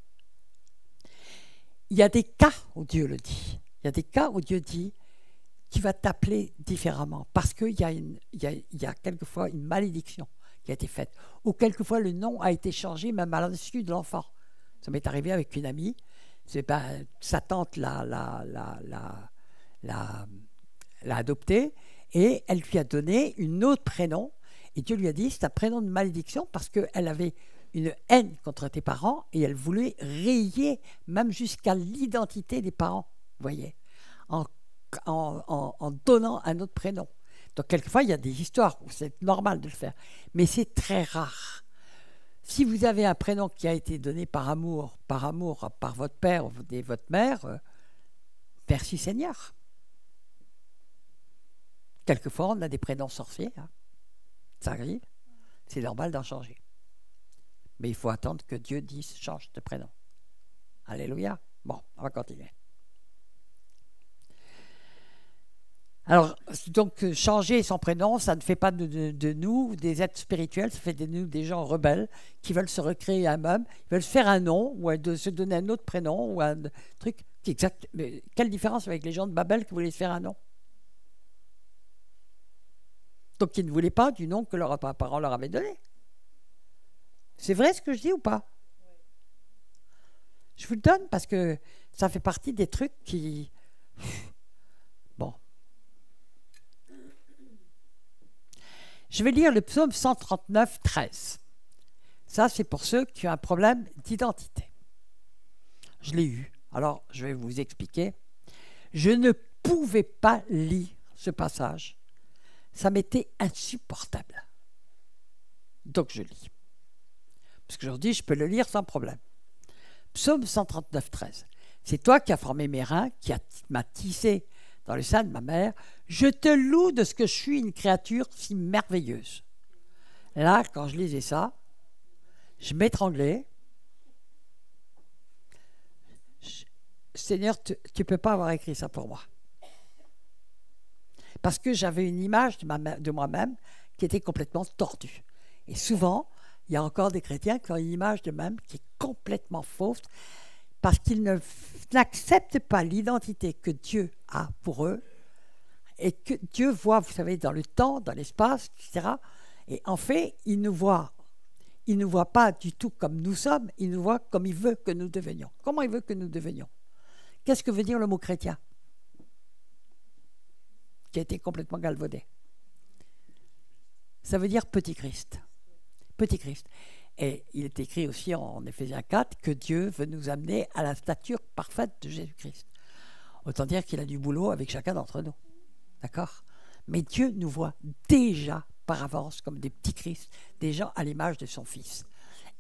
A: Il y a des cas où Dieu le dit. Il y a des cas où Dieu dit qu'il va t'appeler différemment parce qu'il y a quelquefois une malédiction qui a été faite. Ou quelquefois le nom a été changé même à l'insu de l'enfant. Ça m'est arrivé avec une amie. Sa tante l'a adoptée et elle lui a donné un autre prénom. Et Dieu lui a dit, c'est un prénom de malédiction parce qu'elle avait une haine contre tes parents et elle voulait rayer même jusqu'à l'identité des parents, vous voyez, en donnant un autre prénom. Donc quelquefois, il y a des histoires où c'est normal de le faire, mais c'est très rare. Si vous avez un prénom qui a été donné par amour par votre père ou votre mère, merci Seigneur. Quelquefois, on a des prénoms sorciers, hein. Ça arrive, c'est normal d'en changer. Mais il faut attendre que Dieu dise « change de prénom ». Alléluia. Bon, on va continuer. Alors, donc, changer son prénom, ça ne fait pas de nous des êtres spirituels, ça fait de nous des gens rebelles qui veulent se recréer eux-mêmes, ils veulent se faire un nom ou de se donner un autre prénom ou un truc. Exact. Mais quelle différence avec les gens de Babel qui voulaient se faire un nom? Donc, ils ne voulaient pas du nom que leurs parents leur avaient donné. C'est vrai ce que je dis ou pas? Je vous le donne parce que ça fait partie des trucs qui... Bon. Je vais lire le psaume 139, 13. Ça, c'est pour ceux qui ont un problème d'identité. Je l'ai eu. Alors, je vais vous expliquer. Je ne pouvais pas lire ce passage. Ça m'était insupportable. Donc je lis. Parce qu'aujourd'hui, je peux le lire sans problème. Psaume 139, 13. C'est toi qui as formé mes reins, qui m'as tissé dans le sein de ma mère. Je te loue de ce que je suis une créature si merveilleuse. Là, quand je lisais ça, je m'étranglais. Seigneur, tu ne peux pas avoir écrit ça pour moi. Parce que j'avais une image de moi-même qui était complètement tordue. Et souvent, il y a encore des chrétiens qui ont une image d'eux-mêmes qui est complètement fausse parce qu'ils n'acceptent pas l'identité que Dieu a pour eux et que Dieu voit, vous savez, dans le temps, dans l'espace, etc. Et en fait, il nous voit pas du tout comme nous sommes, il nous voit comme il veut que nous devenions. Comment il veut que nous devenions? Qu'est-ce que veut dire le mot chrétien? Qui a été complètement galvaudé. Ça veut dire petit Christ. Petit Christ. Et il est écrit aussi en Éphésiens 4 que Dieu veut nous amener à la stature parfaite de Jésus-Christ. Autant dire qu'il a du boulot avec chacun d'entre nous. D'accord? Mais Dieu nous voit déjà par avance comme des petits Christ, des gens à l'image de son Fils.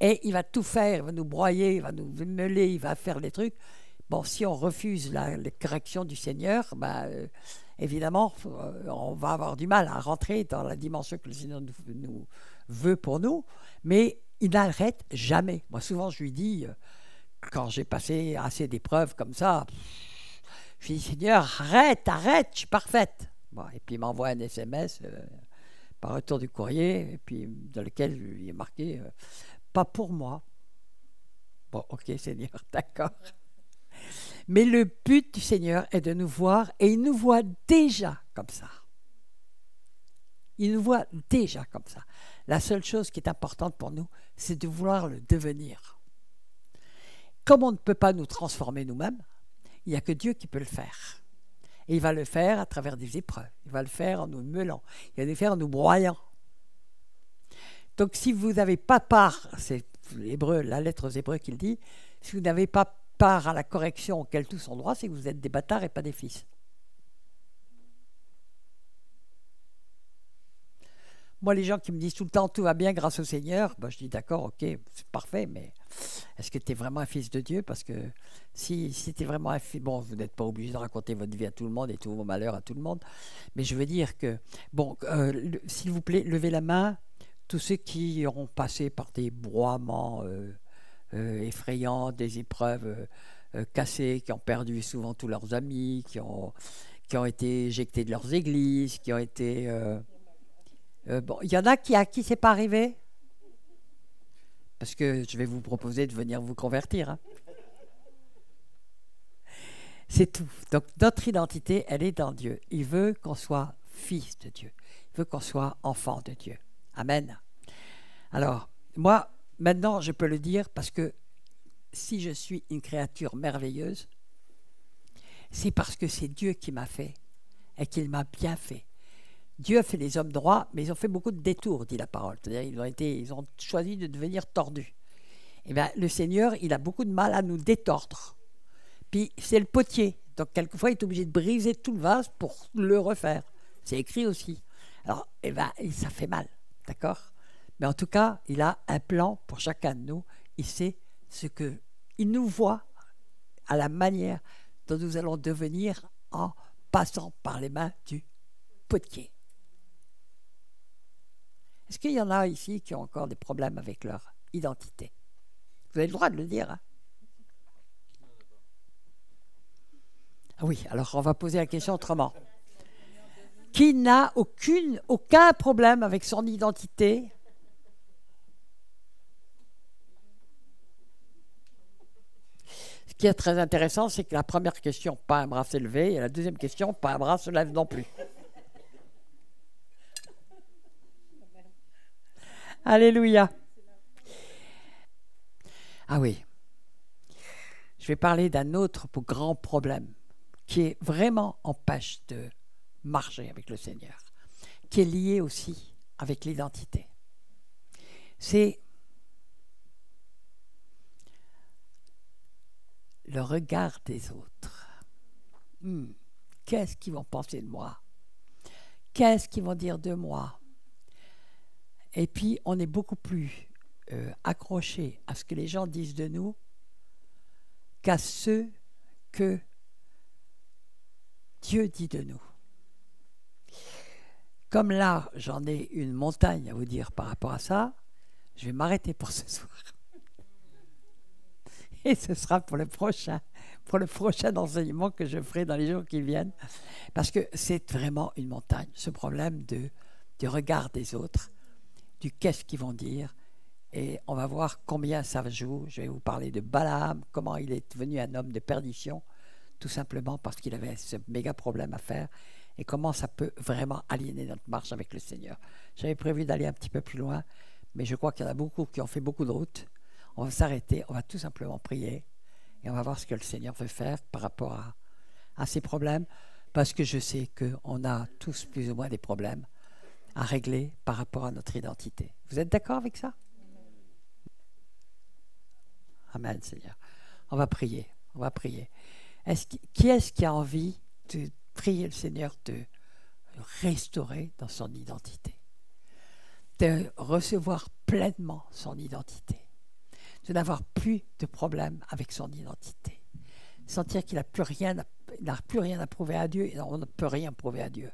A: Et il va tout faire, il va nous broyer, il va nous meuler, il va faire des trucs. Bon, si on refuse la correction du Seigneur, évidemment, on va avoir du mal à rentrer dans la dimension que le Seigneur nous veut pour nous, mais il n'arrête jamais. Moi, souvent, je lui dis, quand j'ai passé assez d'épreuves comme ça, je lui dis, Seigneur, arrête, je suis parfaite. Bon, et puis il m'envoie un SMS par retour du courrier, et puis dans lequel il est marqué, pas pour moi. Bon, ok, Seigneur, d'accord. Mais le but du Seigneur est de nous voir, et il nous voit déjà comme ça. Il nous voit déjà comme ça. La seule chose qui est importante pour nous, c'est de vouloir le devenir. Comme on ne peut pas nous transformer nous-mêmes, Il n'y a que Dieu qui peut le faire. Et il va le faire à travers des épreuves. Il va le faire en nous meulant. Il va le faire en nous broyant. Donc si vous n'avez pas part, c'est l'hébreu, la lettre aux Hébreux qui le dit, si vous n'avez pas part à la correction auquel tous ont droit, c'est que vous êtes des bâtards et pas des fils. Moi, les gens qui me disent tout le temps tout va bien grâce au Seigneur, ben, je dis d'accord, ok, c'est parfait, mais est-ce que tu es vraiment un fils de Dieu? Parce que si tu es vraiment un fils, bon, vous n'êtes pas obligé de raconter votre vie à tout le monde et tous vos malheurs à tout le monde, mais je veux dire que, bon, s'il vous plaît, levez la main, tous ceux qui auront passé par des broiements effrayants, des épreuves cassées, qui ont perdu souvent tous leurs amis, qui ont été éjectés de leurs églises, qui ont été... bon, il y en a à qui c'est pas arrivé? Parce que je vais vous proposer de venir vous convertir. Hein. C'est tout. Donc notre identité, elle est dans Dieu. Il veut qu'on soit fils de Dieu. Il veut qu'on soit enfant de Dieu. Amen. Alors, moi, maintenant, je peux le dire parce que si je suis une créature merveilleuse, c'est parce que c'est Dieu qui m'a fait et qu'il m'a bien fait. Dieu a fait les hommes droits, mais ils ont fait beaucoup de détours, dit la parole. C'est-à-dire ils ont choisi de devenir tordus. Et bien, le Seigneur, il a beaucoup de mal à nous détordre. Puis, c'est le potier. Donc, quelquefois, il est obligé de briser tout le vase pour le refaire. C'est écrit aussi. Alors, eh ben, ça fait mal, d'accord? Mais en tout cas, il a un plan pour chacun de nous. Il sait ce que... Il nous voit à la manière dont nous allons devenir en passant par les mains du potier. Est-ce qu'il y en a ici qui ont encore des problèmes avec leur identité? Vous avez le droit de le dire. Hein? Ah oui, alors on va poser la question autrement. Qui n'a aucun problème avec son identité? Ce qui est très intéressant, c'est que la première question, pas un bras s'est levé, et la deuxième question, pas un bras se lève non plus. Alléluia. Ah oui. Je vais parler d'un autre grand problème qui est vraiment empêche de marcher avec le Seigneur, qui est lié aussi avec l'identité. C'est le regard des autres. Qu'est-ce qu'ils vont penser de moi? Qu'est-ce qu'ils vont dire de moi? Et puis, on est beaucoup plus accroché à ce que les gens disent de nous qu'à ce que Dieu dit de nous. Comme là, j'en ai une montagne à vous dire par rapport à ça, je vais m'arrêter pour ce soir. Et ce sera pour le prochain enseignement que je ferai dans les jours qui viennent. Parce que c'est vraiment une montagne, ce problème du regard des autres, du qu'est-ce qu'ils vont dire. Et on va voir combien ça joue. Je vais vous parler de Balaam, comment il est devenu un homme de perdition, tout simplement parce qu'il avait ce méga problème à faire, et comment ça peut vraiment aliéner notre marche avec le Seigneur. J'avais prévu d'aller un petit peu plus loin, mais je crois qu'il y en a beaucoup qui ont fait beaucoup de routes. On va s'arrêter, on va tout simplement prier, et on va voir ce que le Seigneur veut faire par rapport à ces problèmes, parce que je sais qu'on a tous plus ou moins des problèmes à régler par rapport à notre identité. Vous êtes d'accord avec ça? Amen, Seigneur. On va prier, on va prier. Qui est-ce qui a envie de prier le Seigneur de restaurer dans son identité, de recevoir pleinement son identité, de n'avoir plus de problème avec son identité, sentir qu'il n'a plus rien à prouver à Dieu, et on ne peut rien prouver à Dieu,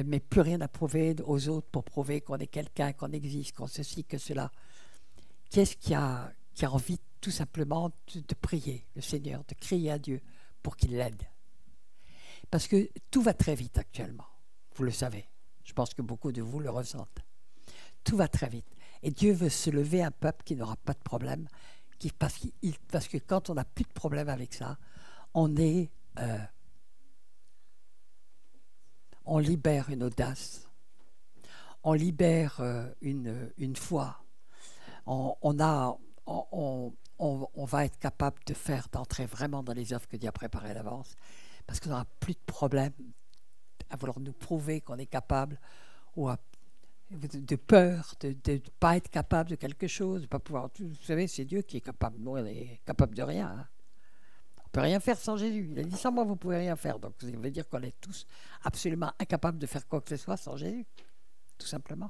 A: mais plus rien à prouver aux autres pour prouver qu'on est quelqu'un, qu'on existe, qu'on ceci, que cela. Qu'est-ce qui a envie tout simplement de prier le Seigneur, de crier à Dieu pour qu'il l'aide? Parce que tout va très vite actuellement, vous le savez. Je pense que beaucoup de vous le ressentent. Tout va très vite. Et Dieu veut se lever un peuple qui n'aura pas de problème, parce que quand on n'a plus de problème avec ça, on libère une audace, on libère une foi, on on va être capable de faire, d'entrer vraiment dans les œuvres que Dieu a préparées à l'avance, parce qu'on n'aura plus de problème à vouloir nous prouver qu'on est capable, ou de peur de ne pas être capable de quelque chose, de pas pouvoir. Vous savez, c'est Dieu qui est capable. Nous, on est capable de rien. Hein. On ne peut rien faire sans Jésus. Il a dit sans moi, vous ne pouvez rien faire. Donc, ça veut dire qu'on est tous absolument incapables de faire quoi que ce soit sans Jésus, tout simplement.